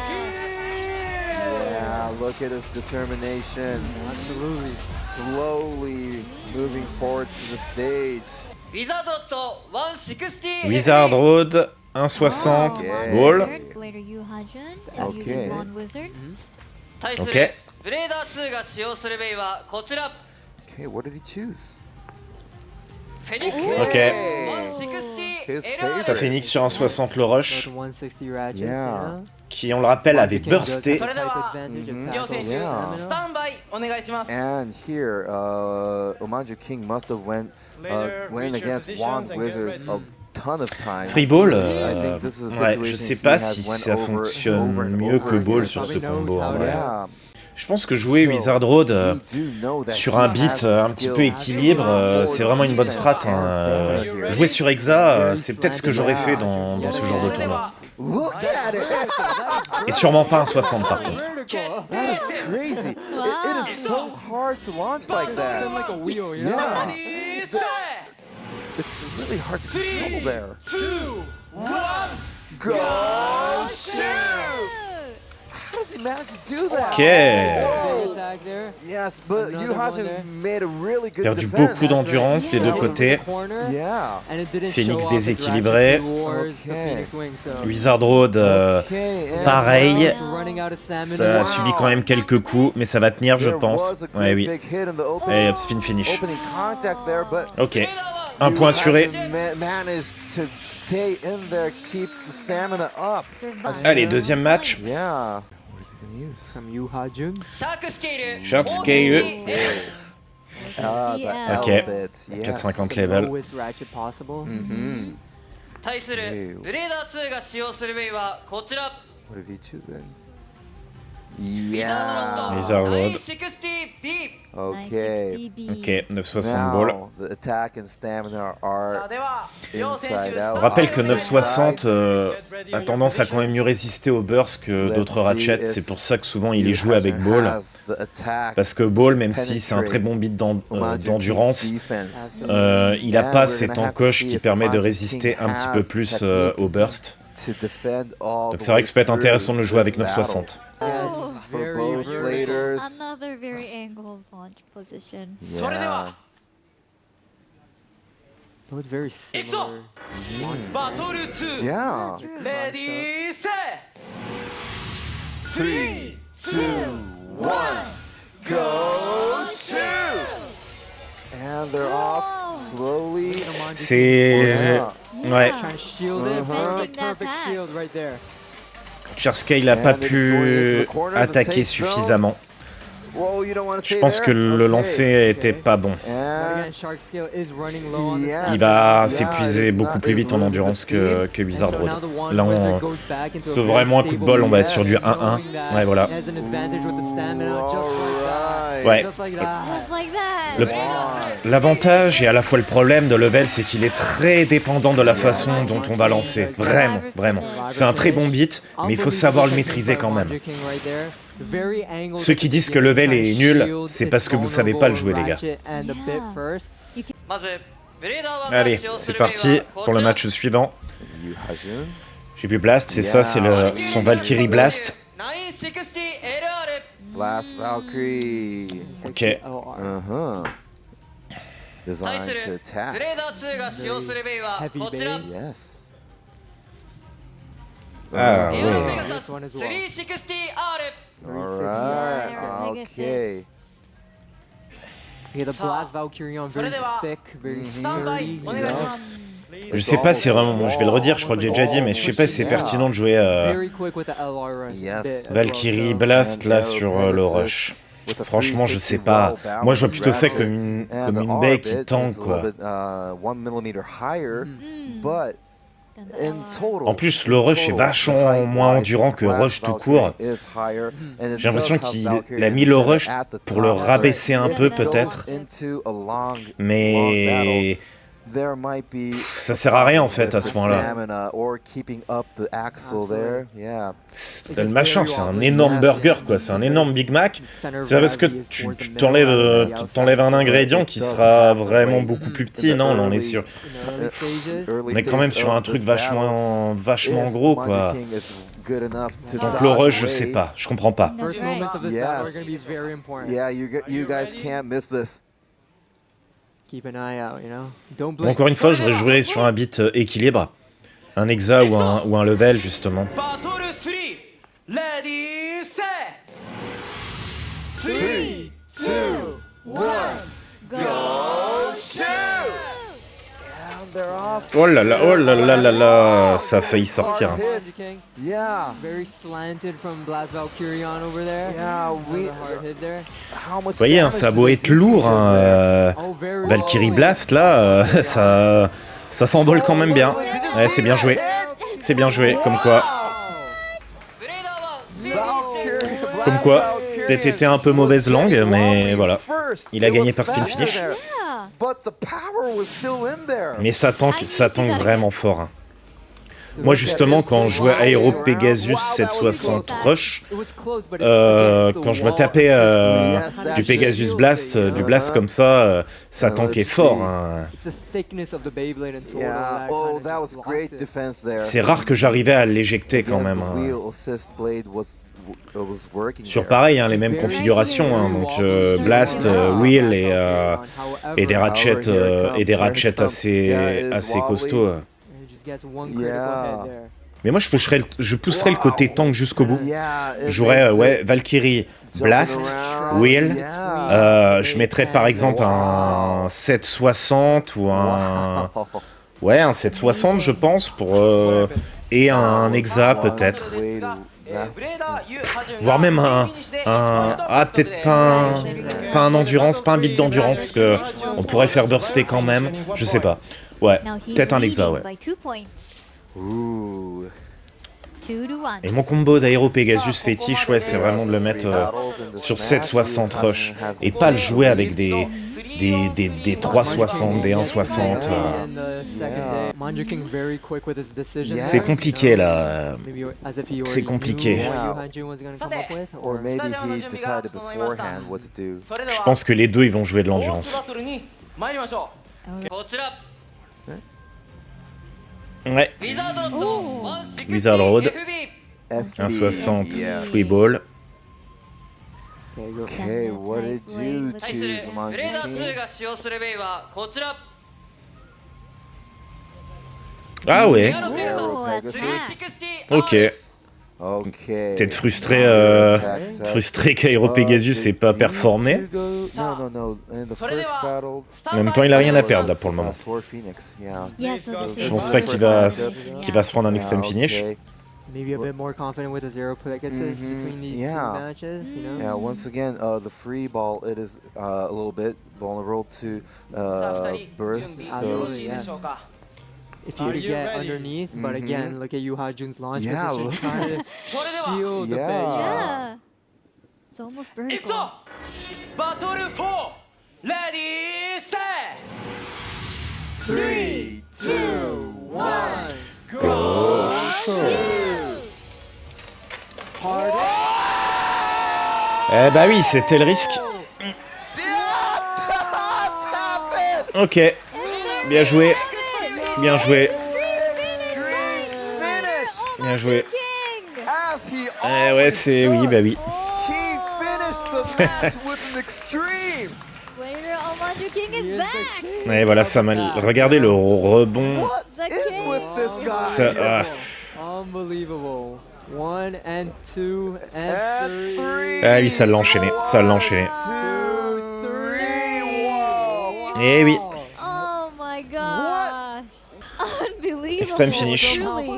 C: Yeah, look at his determination.
B: Absolutely.
C: Slowly moving forward to the stage.
E: ウィザードロット160
A: Wizard Road 160 Ball.
D: Later, Yu Hajun is
C: Okay.
D: using Wand Wizard.
E: 対する
A: OK
E: ブレーダー2が使用するベイはこちら
C: Okay, what did he choose?
E: フェニックス
A: Ok.
C: His
E: 160
C: favorite.
A: Ça Phoenix sur un 60 le rush,
B: Got the 160 ratchets,
C: Yeah.
B: you know.
A: qui on le rappelle avait
B: Omanju King does
A: bursté.
B: have type advantage of
E: 両
B: tackle
E: 選手
C: Yeah.
E: スタンバイお願いします
C: And here, Omanju King must have went against Wand Wizards a ton of times.
A: Free Ball,
C: I think this is a
A: ouais,
C: situation
A: je sais
C: he
A: pas
C: has
A: si
C: went
A: ça
C: over
A: fonctionne
C: and
A: mieux
C: over
A: que Ball
C: again.
A: sur ce
B: Probably knows
A: combo. en
B: how to-
A: vrai.
C: Yeah.
A: Je pense que jouer Wizard Road
C: We do know that
A: sur
C: he
A: un
C: has
A: beat
C: the
A: un petit
C: skill
A: peu équilibre, c'est vraiment une bonne strat. Hein. Jouer sur Exa, c'est peut-être ce que j'aurais fait dans ce genre de tournoi.
C: Look at it!
A: Et sûrement pas un 60 par contre.
C: That is crazy. It is so hard to launch like that.
B: Spin like a wheel, you know.
C: Yeah,
E: いいっすね
C: it's really hard to control there.
E: 2 1
C: Go shoot! How did he manage to do that?
A: Ok.
B: Big attack there.
C: Yes, but
B: Another
C: Yu
B: one
C: Hajin
B: there.
C: made a really good
A: Perdu
C: defense.
A: beaucoup d'endurance des deux côtés.
B: Corner,
C: Yeah.
B: and it didn't
A: Phoenix
B: show off his
A: déséquilibré.
B: ratchet towards the
C: Okay.
B: Phoenix Wing, so-
A: Wizard Road,
C: Okay, and
A: pareil.
B: It's running out of stamina.
A: Ça a subi quand même quelques coups, mais ça va tenir, je
C: there
A: pense.
C: was a
A: Ouais,
C: good
A: oui.
C: big hit in the
A: Et hop, spin finish.
C: opening contact there, but
A: Ok. Un point assuré.
C: managed to stay in there, keep the stamina up.
A: Allez, deuxième match.
C: Yeah. What is he gonna use?
B: From Yu Ha-jun.
E: シャークスケール
A: Shark Scale.
C: Ah, the
D: DL.
A: Ok.
C: L-bit, yes.
A: 450 level.
B: Lowest ratchet possible.
E: 対するブレーダー2が使用するベイはこちら
C: What have you chosen?
E: リザードロッ
C: Yeah.
E: ト
A: Lizard Rod.
E: 960B
C: Okay.
A: Ok, 960 balles.
C: Now, the attack and stamina
E: さあ
C: are
E: では両選手
C: inside
E: ス
C: out.
E: タート
A: On rappelle que
E: です
A: 960 a tendance à quand même mieux résister au burst que d'autres ratchets. C'est pour ça que souvent il est joué avec Ball.
C: Has the attack
A: Parce que Ball, même si c'est un très bon beat d'endurance,
C: defense.
A: il n'a pas cette encoche qui permet de résister un petit peu plus au burst.
C: To defend all
A: Donc
C: the
A: c'est vrai
C: way
A: que ça peut être
C: through
A: intéressant de le jouer avec
C: this
A: 960.
C: battle. Yes, for
B: Very,
C: both
B: very
C: bladers.
D: Another very angled launch position.
E: それで
C: Yeah.
E: は
B: Both very
E: 行くぞ
B: similar.
E: バトル 2
C: Yeah.
D: True.
E: レディーセ
C: 3, 2, 1, go shoot! And they're off slowly.
A: C'est... Ouais,
B: Trying to shield it.
D: Defending that
B: Perfect
D: pass.
B: shield right there.
A: Cherskay il n'a pas pu attaquer suffisamment.
C: Whoa, you don't want to
A: Je
C: stay
A: pense
C: there?
A: que le
C: Okay.
A: lancer était pas bon.
B: But
C: And
B: again, Shark Scale is running low on the
C: Yes.
B: stats.
A: Il va
C: Yeah,
A: s'épuiser
C: it's
A: beaucoup
C: not-
A: plus vite en
C: it's
A: endurance
C: losing the
A: que
B: And
A: Wizard
B: so now the
A: Road.
B: Wand
A: Là,
B: Wizard
A: on...
B: goes back into a
A: Sauf
B: very
A: vraiment un coup de
B: stable
A: bol, on va être sur du
C: Yes.
A: 1-1.
B: knowing that
A: Ouais, voilà.
B: he has an advantage with the stamina, just like that.
C: Alright.
A: Ouais.
B: Just like that.
D: Just like that.
A: Le- L'avantage et à la fois le problème de Level, c'est qu'il est très dépendant de la façon dont on va lancer. Vraiment, vraiment. C'est un très bon beat, mais il faut savoir le maîtriser quand même. Ceux qui disent que Level est nul, c'est parce que vous savez pas le jouer, les gars.
D: Yeah.
E: まずブレーダー1が
A: Allez,
E: 使用す
A: c'est
E: るベイ
A: parti
E: はこ
A: pour le
E: ちら
A: match suivant.
C: You, Hajun?
A: J'ai vu Blast, c'est ça, c'est son Valkyrie Blast.
E: 960LR
C: Blast Valkyrie.
A: Ok.
C: Uh-huh.
E: 対
C: Designed
E: す
C: to
E: る
C: attack.
E: ブレーダー2が使用するベイはこちら
C: Yes.
A: Ah,
E: エアロ
A: oui.
E: ペガサス
B: This one as well.
E: 360R
C: Alright.
D: Pegasus.
C: Okay.
B: Yeah, the Blast Valkyrion, very thick, very sturdy.
E: お願いします
A: Je sais pas si vraiment, bon, je vais le redire, je crois que j'ai déjà dit, mais je sais pas si c'est pertinent de jouer
B: Very quick with the LR run.
C: Yes.
B: bit as
A: Valkyrie
B: well, so-
A: Blast là sur le rush. Franchement, je sais pas. Moi, je vois plutôt ça comme une baie qui tank, quoi.
C: 1 millimeter higher, but
D: Than the
C: in
D: LR.
C: total,
A: En plus, le rush est vachement moins endurant que rush tout court. J'ai l'impression qu'il a mis le rush pour le rabaisser un peu, peut-être. Mais ça sert à rien, en fait, à ce point-là. Le machin, c'est un énorme burger, quoi. C'est un énorme Big Mac.
B: Center
A: C'est pas parce que
B: gravity is
A: tu
B: towards the middle
A: t'enlèves
B: rather than the
A: t'enlèves un
B: outside.
A: ingrédient qui sera vraiment beaucoup plus petit. Non, là, on est sur...
B: In the early stages,
A: On est quand même sur un truc vachement gros, quoi. Donc le rush, je sais pas. Je comprends pas.
D: That's
B: first
D: right.
B: moments of this
C: Yes.
B: battle are going to be very important.
C: Yeah, you guys can't miss this.
B: Keep an eye out, you know. Don't blink.
A: Encore une fois, j'aurais joué sur un beat équilibre. Un Exa ou un level, justement.
E: バトル3レディーセ
C: 3, 2, 1,
D: Go.
C: shoot! And they're off.
A: Oh là là, ça a failli sortir. hein.
B: Hits.
C: Yeah.
B: Very slanted from Blast Valkyrion over there.
C: Yeah,
B: Another hard hit there.
C: How much
A: Vous voyez, hein,
C: damage
A: ça a
C: do
A: beau
C: they
A: être
C: do to
A: lourd,
C: each
A: hein,
C: other?
B: Oh, very
A: Valkyrie
B: low.
A: Blast, là, ça s'envole quand même bien. Ouais, c'est bien joué. C'est bien joué, comme quoi.
E: ブレーダー1
C: Valkyrie,
A: Comme quoi,
C: Valkyrie
A: peut-être été un peu mauvaise langue, mais
C: Valkyrie
A: voilà.
C: first.
A: Il a
C: It
A: gagné
C: was
A: par spin
C: fast
A: finish.
C: there,
D: Yeah.
C: But the power was still in there.
A: Mais ça tank vraiment fort. hein. Moi, justement, quand je jouais Aero Pegasus 760 Rush,
B: It was close, but again, it's the
A: quand je me
B: wall.
A: tapais
C: Yes,
A: du Pegasus Blast, du Blast comme ça, ça tankait fort. hein.
B: It's the thickness of the Beyblade and total
C: Yeah.
B: that
C: Oh,
B: kind of
C: that was
B: just
C: great
B: locks it.
C: defense there.
A: C'est rare que j'arrivais à l'éjecter quand
C: Again,
A: même.
C: the
A: hein.
C: wheel assist blade was working
A: Sur
C: there.
A: pareil, hein, les mêmes configurations, hein, donc Blast, Wheel et des ratchets, assez costauds.
B: And it just gets one critical
C: Yeah.
B: hit there.
A: Mais moi, je pousserais le côté tank jusqu'au bout.
C: Yeah, it
A: Je jouerais
C: makes
A: ouais,
C: it
A: Valkyrie,
C: jumping
A: Blast,
C: around.
A: Wheel.
C: Yeah.
A: Je mettrais par exemple un 760 ou un... Ouais, un 760 je pense, pour et un Exa peut-être.
C: Way to
A: Voire même peut-être pas un endurance, pas un beat d'endurance, parce que on pourrait faire burster quand même, je sais pas. Ouais,
D: Now he's
A: peut-être un Nexa,
D: leading
A: ouais.
D: by 2 points.
C: Ooh.
D: 2-1.
A: Et mon combo d'Aéro Pegasus fétiche, ouais, c'est vraiment de le mettre sur 7,60 rush, et pas le jouer avec des 3,60, des 1,60. C'est compliqué là. C'est compliqué.
C: Or maybe he decided beforehand what to do.
A: Je pense que les deux, ils vont jouer de l'endurance. Ouais, Wizard Road, 1,60 free ball.
C: Okay, what did you choose, Manji King?
A: Ah ouais,
C: Aero
D: Oh,
C: Pegasus.
A: ok.
C: Okay.
A: Peut-être frustré,
C: Tac, tac.
A: frustré qu'Aéro Pegasus n'ait pas performé.
C: No. In the first battle,
A: En même temps, il a rien à perdre là pour le moment.
C: Sword Phoenix, yeah.
D: Yeah, so this
A: Je
D: is
A: pense
D: the
A: pas
D: first
A: qu'il va
D: one.
A: se prendre un extreme finish.
C: Okay.
B: Maybe a bit more confident with his Aero Pegasus between these two matches, you know?
C: Yeah, once again, the free ball, it is a little bit vulnerable to burst, so
B: Absolutely, yeah. If you
F: Are
B: could
F: you
B: get
F: ready?
B: underneath, but again, look at Yu Hajun's launch
C: Yeah,
B: position,
C: look.
B: trying to shield the bit.
D: Yeah. It's almost
E: いく
D: vertical.
E: ぞバトル4レディーセー
C: 3, 2, 1,
A: Eh bah oui, c'était le risque. Ok, bien joué, bien joué, bien joué.
C: As he
A: Eh ouais, c'est oui, bah oui.
C: he finished the match with an extreme.
D: Later, Omanju King is back.
A: Et voilà, ça m'a. Regardez le rebond.
C: What
D: The
C: is
D: king.
C: with this guy?
A: Ça,
B: Unbelievable. 1 and 2 and
C: And
B: 3.
C: 3.
A: ah oui, ça l'a enchaîné, ça l'a enchaîné.
C: 2, 3, wow.
A: Eh oui.
D: Oh my gosh. Unbelievable.
A: Extreme finish.
D: Really.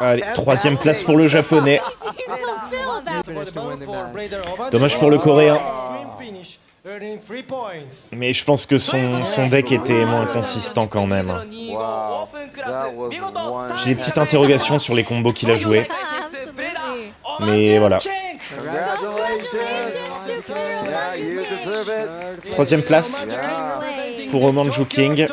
A: Allez, troisième place pour le japonais.
D: He's so chill about
F: For the battle for Blader Obanjo.
A: Dommage pour le coréen.
F: Extreme finish, earning 3 points.
A: Mais je pense que son deck était moins consistant quand même.
C: Wow. That was one.
A: J'ai des petites interrogations sur les combos qu'il a joués.
D: Absolutely.
A: Mais voilà.
C: Congratulations. Yeah, you deserve it.
A: Troisième place
C: Yeah.
A: pour Omanju King.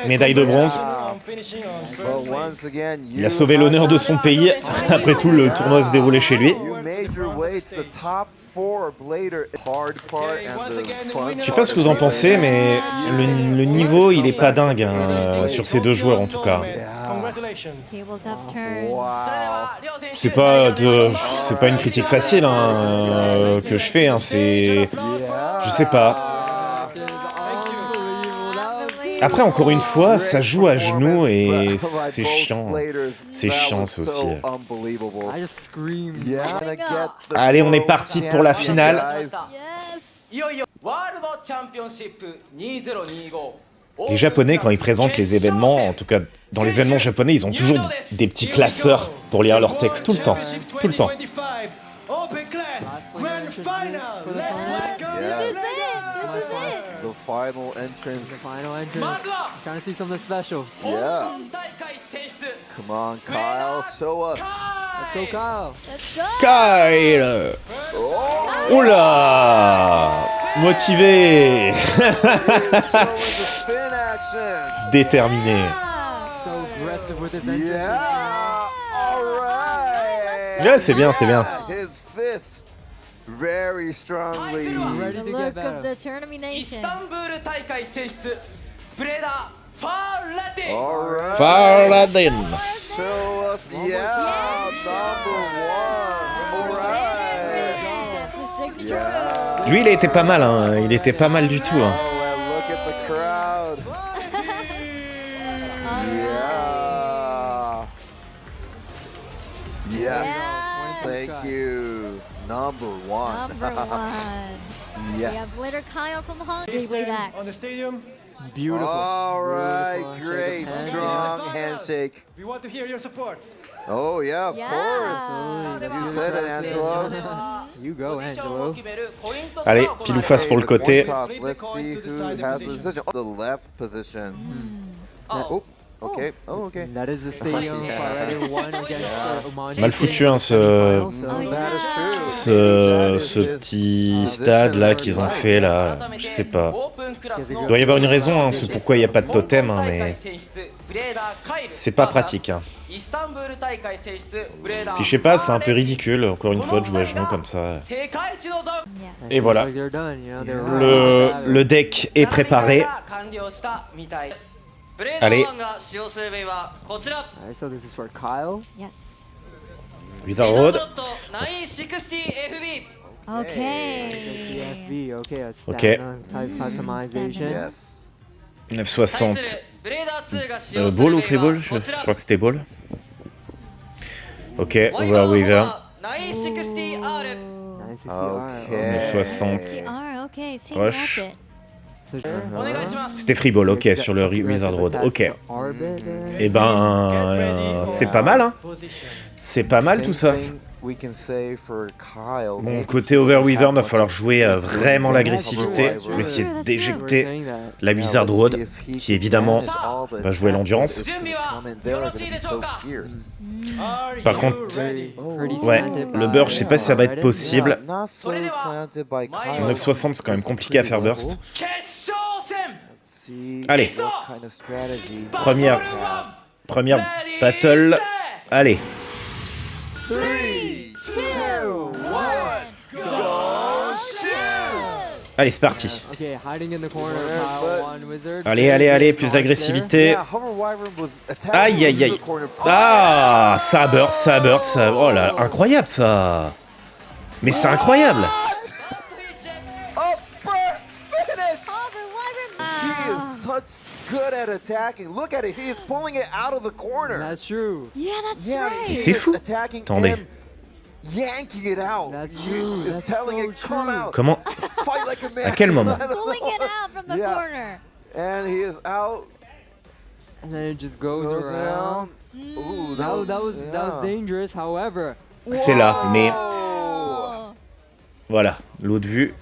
A: Médaille de bronze.
C: But once again,
A: Il a sauvé l'honneur de son pays. Après tout, le tournoi se déroulait chez lui.
C: You made your way to the top 4 Blader. Hard part and the fun.
A: Je sais pas ce que vous en pensez, mais le niveau, il est pas dingue hein, sur ces deux joueurs en tout cas.
F: Congratulations.
D: Tables have turned.
C: Wow.
A: C'est pas une critique facile hein, que je fais. Hein, c'est, je sais pas. Après, encore une fois, ça joue à genoux et c'est chiant. C'est chiant, ça aussi.
B: I just screamed.
A: Allez, on est parti pour la finale.
D: Yes.
E: いよいよワールドチャンピオンシップ2025
A: Les Japonais, quand ils présentent les événements, en tout cas dans les événements japonais, ils ont toujours des petits classeurs pour lire leurs textes tout le temps. Tout le temps.
F: Open class, grand final. Let's welcome
C: Yes.
D: This is it.
C: The final entrance.
B: Final
E: ま
B: entrance.
E: ずは
B: Trying to see something special.
E: 本
C: Yeah.
E: 大会選出
C: Come on, Kyle, show us.
B: Let's go, Kyle.
D: Let's go.
A: Kyle. Oula, motivé,
C: Showing the spin action.
A: déterminé.
B: So aggressive with his entrance.
C: Yeah. All right.
A: Ouais, c'est bien, c'est bien.
C: His fist very strongly.
B: Ready
D: The
B: to get
D: look of
B: better.
E: イス
D: determination.
E: タンブール大会選出ブレーダーファーラテ
C: All right.
A: Paladin.
C: Show us. Yeah. Number 1. All right.
D: The signature
C: Yeah.
A: Lui, il était pas mal, hein. Il était pas mal du tout. Hein.
C: Oh, and look at the crowd. Yeah. Yes. Thank you. Number 1.
D: Number 1. We have
C: Yes.
D: Blader Kyle from Hong Kong. Way back.
F: On the stadium,
B: Beautiful.
C: All right.
B: Beautiful.
C: Great.
B: Shake of hands.
C: Strong handshake.
F: we want to hear your support.
C: Oh yeah, of
D: Yeah.
C: course. You said it, Angelo.
B: You go,
E: ポジション
B: Angelo.
E: を決めるコイントスが
A: Allez,
E: 行われ
A: pile ou
E: ます
A: face pour le
C: Okay, the
A: côté.
C: coin toss. Let's see who has the decision. Oh, the left position. Oh, okay. Oh, okay.
B: And that is the stadium already won against Oman.
A: Mal foutu, hein, ce
D: Oh,
C: That is true.
A: ce petit stade là qu'ils ont fait là. Je sais pas.
E: オープンクラスの
A: Il doit y avoir une raison, hein, c'est pourquoi il n'y a pas de totem, hein, mais
E: ブレーダーカイル
A: c'est pas pratique. Hein.
E: イスタンブール大会選出ブレーダー
A: Puis je sais pas, c'est un peu ridicule, encore une fois, de jouer à genoux comme ça.
E: 世界一の座
D: Yes.
A: Et voilà.
B: Like they're done, you know, they're
A: Le deck est préparé.
E: 完了したみたい
A: Allez,
E: が使用するべはこちら
B: Alright, so this is for Kyle.
D: Yes.
A: Wizard Road.
E: 960FB
D: Okay.
B: CFB, okay, a
A: Okay.
B: stamina type customization.
C: Yes.
A: 960. Ball ou free ball je crois que c'était ball. Ok, Overweaver.
E: 960R
B: 960R.
C: Okay.
A: 960.
D: CR, okay. Same
A: Rush.
D: racket.
B: So,
E: お願いします
A: C'était free ball, ok, sur le Wizard Road. Ok. Eh ben, c'est pas mal, hein. C'est pas mal tout ça.
C: Same thing we can say for Kyle.
A: Bon, côté Overweaver, il va falloir jouer vraiment l'agressivité. Je vais essayer d'éjecter la Wizard Road, qui évidemment va jouer l'endurance.
E: 準備はよろしいでしょうか
A: Par contre, ouais, le burst, je sais pas si ça va être possible. 960, c'est quand même compliqué à faire burst.
E: 決勝戦
A: Allez,
C: What kind of strategy?
A: première battle. Allez,
C: 3, 2, 1, go shoot!
A: allez, c'est parti.
B: Okay, hiding in the corner, Kyle, one wizard.
A: Allez, allez, allez, plus d'agressivité.
C: Yeah, Hover Wyvern was attacking
A: Aïe, aïe, aïe.
C: the corner.
A: Ah, ça burst, ça burst, ça... Oh là, incroyable ça. Mais c'est incroyable.
C: A burst finish! He
D: Wow.
C: is such good at attacking. Look at it. He is pulling it out of the corner.
B: That's true.
D: Yeah, that's
C: Yeah,
D: right.
C: he
A: C'est
C: is
A: fou.
C: attacking
A: Attendez.
C: and yanking it out.
B: That's
C: He
B: true.
C: is
B: That's
C: telling
B: so
C: it, come
B: true.
C: out.
A: Comment?
C: Fight like a man.
A: À quel moment?
D: Pulling it out from the
C: Yeah.
D: corner.
C: And he is out.
B: And then it just goes,
C: Goes
B: around.
C: around. Ooh,
B: That was dangerous. However,
A: C'est là, mais
D: Oh.
A: voilà, l'autre vue.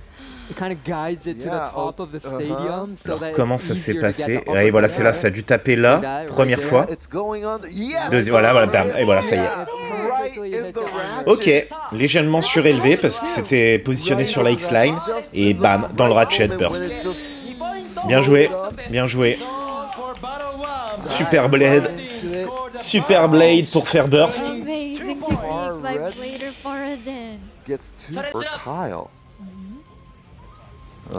B: it kind of guides it to
C: Yeah,
B: the top of the
C: uh-huh.
B: stadium. So
A: Alors
B: that
A: comment
B: it's
A: ça s'est
B: easier to get
A: passé?
B: the upper
A: Et voilà, c'est là,
B: hand.
A: ça a dû taper là, première fois.
C: It's going under. Yes.
A: Voilà, voilà, bam. Et voilà, ça y est.
C: Yeah, right in the ratchet.
A: Ok, légèrement surélevé parce que c'était positionné sur la X-Line. Et bam, dans le ratchet burst. Bien joué, bien joué. Super Blade. Super Blade pour faire burst.
D: Amazing technique by Blader Faradin.
C: Gets two for Kyle.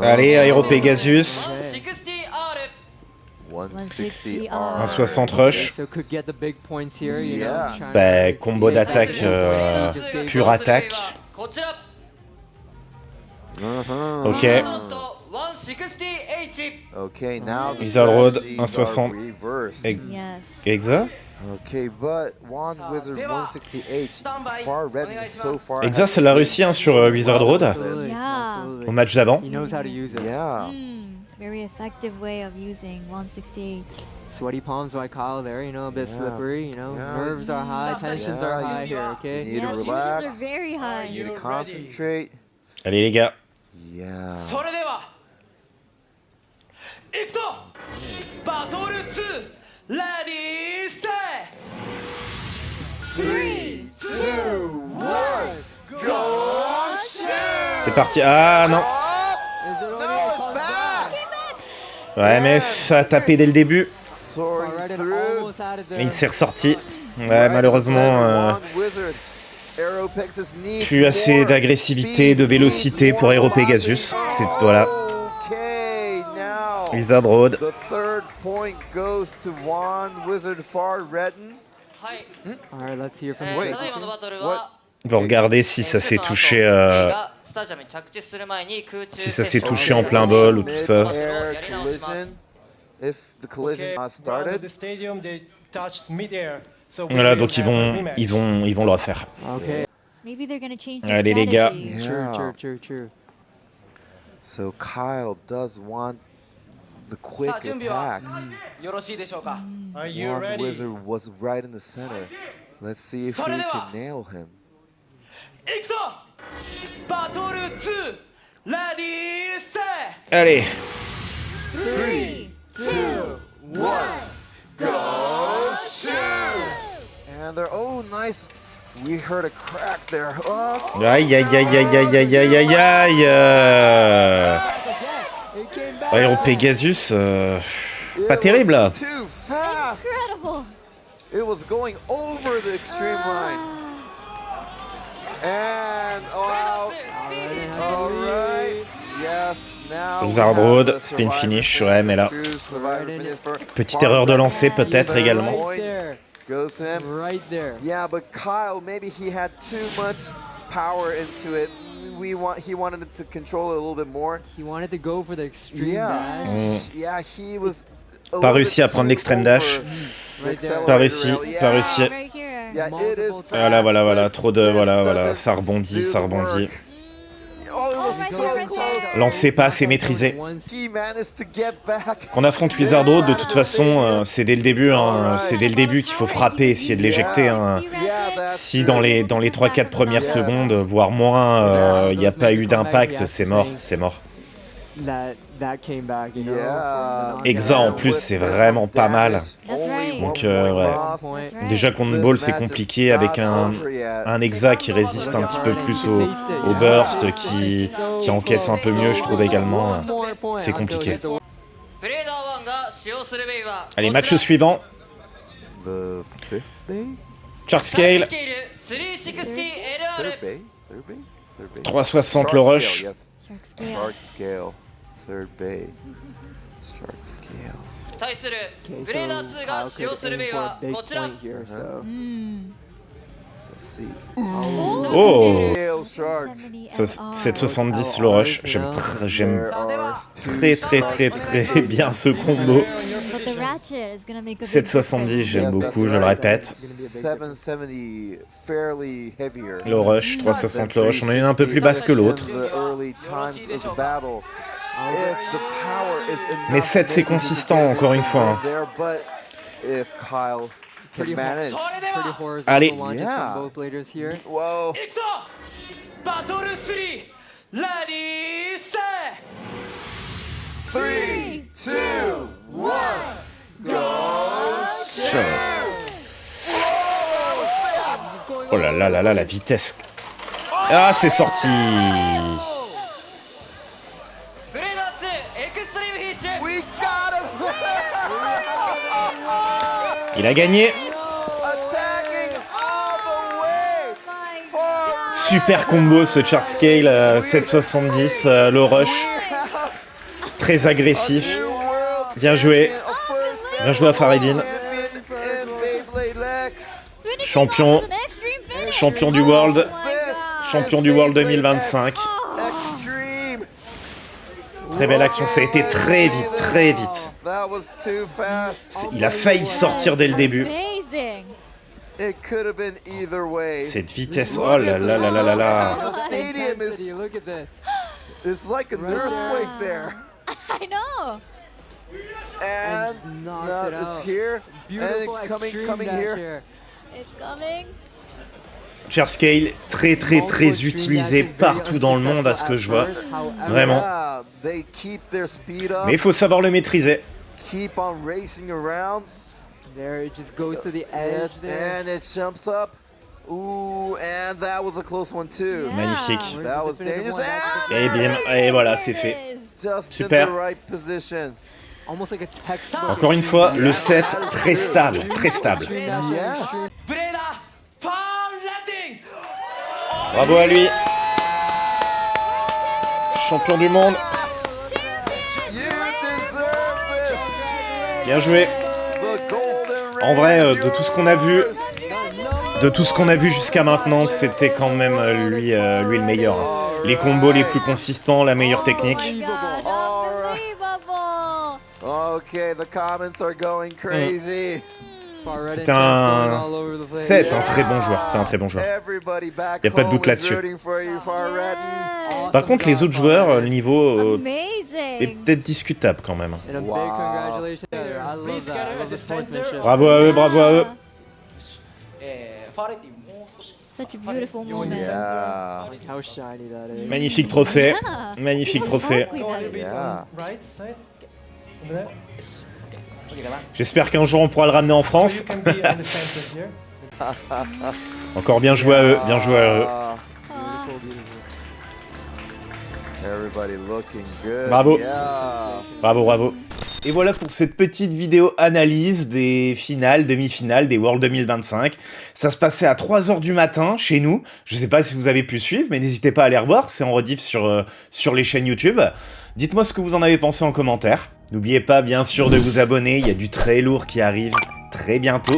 A: Allez, Aero Pegasus.
E: 60R
C: 160
D: R.
A: 160 rush.
B: So could get the big points here. You know,
C: Yeah.
B: trying
A: Bah,
B: to-
A: combo d'attaque, pure attaque.
E: こちら
A: Ok,
E: 160H
C: Okay, now the
A: Wizard Road,
C: strategies are
A: 160.
C: reversed.
A: Ex-
D: Yes.
A: Exa.
C: Okay, but Wand Wizard 160H, Far Red so far.
A: Exa, ça l'a réussi hein, sur Wizard Road
B: Absolutely,
D: Yeah.
B: absolutely.
A: au match d'avant.
B: He knows how to use it.
C: Yeah.
D: Very effective way of using 168.
B: Sweaty palms by Kyle there, you know, a bit
C: Yeah.
B: slippery, you know.
C: Yeah.
B: Nerves are high, tensions are
C: Yeah,
B: high
C: you-
B: here,
C: You
B: okay?
C: need
D: Yeah,
C: to
D: tensions
C: relax.
D: are very high.
C: You need to concentrate.
A: Allez les gars.
C: Yeah.
E: それでは行くぞバトル2レディーステイ
C: 3, 2, 1, go shoot!
A: C'est parti. Ah non.
B: Is it
C: No,
B: over?
C: it's back!
A: Ouais mais ça a tapé dès le début.
C: Soaring
B: Faradin
C: through.
B: almost had it
A: Et
B: there.
A: il s'est ressorti. Ouais malheureusement
C: Wand Wizard. Aeropexus needs
A: plus assez
C: more
A: d'agressivité, de
C: speed,
A: vélocité
C: needs
A: pour
C: more
A: Aero Pegasus.
C: velocity.
A: C'est voilà.
C: Okay, now
A: Wizard Road.
C: the third point goes to Wand Wizard Far Redden.
E: はい
B: Alright, let's hear from
E: た
C: Wait.
B: the
E: だいまのバトル
C: What?
E: は
A: On va regarder si ça s'est touché.
E: がスタジアムに着地する前に空中
A: Si ça s'est
E: 接触
A: touché en plein vol ou tout ça.
C: Mid-air collision. If the collision
F: Okay,
C: not
F: round of
C: started.
F: the stadium, they touched mid-air. So we
A: Voilà
F: will
A: donc ils
F: have a
A: vont
F: rematch.
A: ils vont le refaire.
B: Okay.
D: Maybe they're gonna change their
A: Allez, les gars.
D: strategy.
B: True, true, true, true.
C: So Kyle does want the
E: さ
C: quick
E: あ準備は
C: attacks.
E: よろしいでしょうか
F: Are you
C: Wand
F: ready?
C: Wizard was right in the center. Let's see if we can nail him.
E: いくぞバトル2レディーステイ
A: Allez.
D: 3, 2, 1,
C: Go shoot! And they're nice. We heard a crack there. Oh,
A: Aïe, aïe, aïe, aïe, aïe, aïe, aïe, aïe, aïe. Ouais, au Pegasus, pas terrible là.
C: too fast.
D: incredible.
C: It was going over the extreme line. And out. All right. Yes. Now.
A: Zardrode, spin finish, ouais, mais là. Petite erreur de lancer peut-être également.
B: Right there.
C: Goes to him.
B: Right there.
C: Yeah, but Kyle, maybe he had too much power into it. He wanted to control it a little bit more.
B: He wanted to go for the extreme
C: Yeah.
B: dash.
C: Yeah, he was. a
A: Pas
C: little
A: réussi
C: bit
A: à prendre
C: too
A: l'extrême dash.
C: over the
B: Right there.
C: accelerator
A: Pas réussi,
C: rail.
A: pas
C: Yeah.
A: réussi.
D: Right here.
C: Yeah, it is fast,
A: Voilà, voilà, voilà,
C: but
A: trop de,
C: this
A: voilà,
C: doesn't
A: ça rebondit,
C: do
A: ça
C: the
A: rebondit.
C: work. Oh, it was
D: right
C: so
D: there, right
C: close.
D: there.
A: Lancé pas assez maîtrisé.
C: He managed to get back.
A: Qu'on affronte Wizardo, de toute façon, c'est dès le début, hein, c'est dès le début qu'il faut frapper, essayer de l'éjecter. Hein.
C: Yeah, that's
A: Si dans les 3-4 premières secondes, voire moins, il n'y a pas eu d'impact, c'est mort, c'est mort.
B: That came back, you know.
C: Yeah.
B: from the
A: Exa en
B: knockout.
A: plus, c'est vraiment pas mal.
D: That's right.
A: Donc, ouais.
B: Point.
D: That's right.
A: Déjà contre Ball, c'est compliqué avec un Exa qui résiste un petit peu plus au burst, qui encaisse un peu mieux, je trouve également. C'est compliqué.
E: ブレーダー1が使用するベイは
A: Allez, match suivant.
C: The fifth bay?
A: Chart scale,
E: スケール 360LR
C: Third bay? Third bay? Third bay?
A: 360 le
C: Shark
A: rush.
C: scale, yes.
D: Shark scale.
C: Shark scale. Third bay. Shark scale.
E: 対する
B: Okay,
E: ブレーダー
B: so
E: 2が
B: Kyle
E: 使用
B: could
E: する
B: aim
E: ベイ
B: for a
E: は
B: big
E: こちら
B: point here, so.
C: Let's see.
A: Oh,
C: Scale shark.
A: 770 le rush. J'aime très bien ce combo.
D: But the ratchet is gonna make a big
A: 770, j'aime beaucoup, je le répète.
C: 770 fairly heavier.
A: Le rush, 360 le rush, on est un peu plus basse que l'autre.
C: The early times of the battle. If the power is enough,
A: Mais 7 c'est
C: maybe we
A: consistant,
C: can get
A: encore une fois. hein.
C: there, but if Kyle can manage.
E: それで
B: Pretty
E: は
B: horizontal
A: Allez.
B: launches
C: Yeah.
B: from both bladers here.
C: Whoa.
E: いくぞバトル3レディーステイ
C: 3, 2, 1, go!
A: Shot. Oh là là là là, la vitesse. Ah, c'est sorti.
E: ブレーダー2エクストリームフィッシュ
C: We got him!
A: Il a gagné.
C: Attacking all the way for
A: Super combo ce chart scale 770, le rush. Très agressif.
C: new world
A: Bien joué.
C: champion of first
A: Bien joué à Faridine.
C: champion in Beyblade Lex.
D: Finishing
A: Champion.
D: off with an extreme finish.
A: Champion du World.
D: Oh my God.
A: Champion du World 2025.
C: Extreme.
A: Très belle action, ça a été très vite, très vite.
C: That was too fast.
A: Il a failli sortir dès le début.
D: Amazing.
C: It could have been either way.
A: Cette vitesse, oh là là là là là là.
C: The stadium
B: Intensity,
C: is
B: look at this.
C: it's like an earthquake there.
D: I know.
C: And
B: just knocks
C: now
B: it
C: it's
B: out.
C: here.
B: Beautiful
C: And
B: extreme
C: coming
B: dash
C: here.
B: here.
D: It's coming.
A: Chart scale, très utilisé partout dans le monde à ce que je vois. Vraiment.
C: Yeah, they keep their speed up.
A: Mais il faut savoir le maîtriser.
C: Keep on racing around.
B: There, it just goes to the edge
C: Yes,
B: there.
C: and it jumps up. Ooh, and that was a close one too.
D: Yeah.
A: Magnifique.
C: That was dangerous.
A: Et bim, et voilà, c'est fait.
C: Just
A: Super.
C: in the right position.
B: Almost like a textbook.
A: Encore une fois, le set très stable, très stable.
B: Extreme dash,
C: Yes.
B: extreme-
E: ブレーダーファーランディング
A: Bravo à lui. Champion du monde.
C: You deserve this.
A: Bien joué.
C: The golden
A: En vrai,
C: ring is
A: de tout ce qu'on a vu,
C: yours.
A: de tout ce qu'on a vu jusqu'à maintenant, c'était quand même lui le meilleur. hein. Les combos les plus consistants, la meilleure technique.
D: Oh my God, unbelievable.
C: Okay, the comments are going crazy.
B: Far right
A: C'est
B: and
A: un
B: going all over the place.
A: C'est un très bon joueur, c'est un très bon joueur.
C: Everybody back
A: Y a pas de
C: home
A: doute
C: is
A: là-dessus.
C: rooting for you, Far Redden.
D: Yes.
A: Par contre, les autres joueurs, le niveau est
D: Amazing.
A: peut-être discutable quand même.
B: And a big congratulations. I love that. I love the sportsmanship.
A: Bravo à eux, bravo à eux.
E: ファレティもう少し
D: Such a beautiful moment.
C: Yeah.
B: Like how shiny that is.
A: Magnifique trophée.
D: Yeah.
A: Magnifique trophée.
D: Exactly
F: Go a
D: that
F: little
D: is.
F: bit
C: Yeah.
F: on right side. Over there.
E: OK かな
A: J'espère qu'un jour on pourra le ramener en
F: So
A: France.
F: you can be on the center here.
A: Encore bien joué à eux, bien joué à eux.
C: Ah,
D: Ah,
C: everybody looking good.
A: Bravo.
C: Yeah.
A: Bravo, bravo. Et voilà pour cette petite vidéo analyse des finales, demi-finales des Worlds 2025. Ça se passait à 3h du matin chez nous. Je sais pas si vous avez pu suivre, mais n'hésitez pas à aller revoir. C'est en rediff sur les chaînes YouTube. Dites-moi ce que vous en avez pensé en commentaire. N'oubliez pas, bien sûr, de vous abonner. Il y a du très lourd qui arrive très bientôt.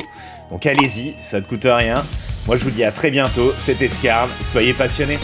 A: Donc allez-y, ça ne coûte rien. Moi, je vous dis à très bientôt. C'était Scarb. Soyez passionnés.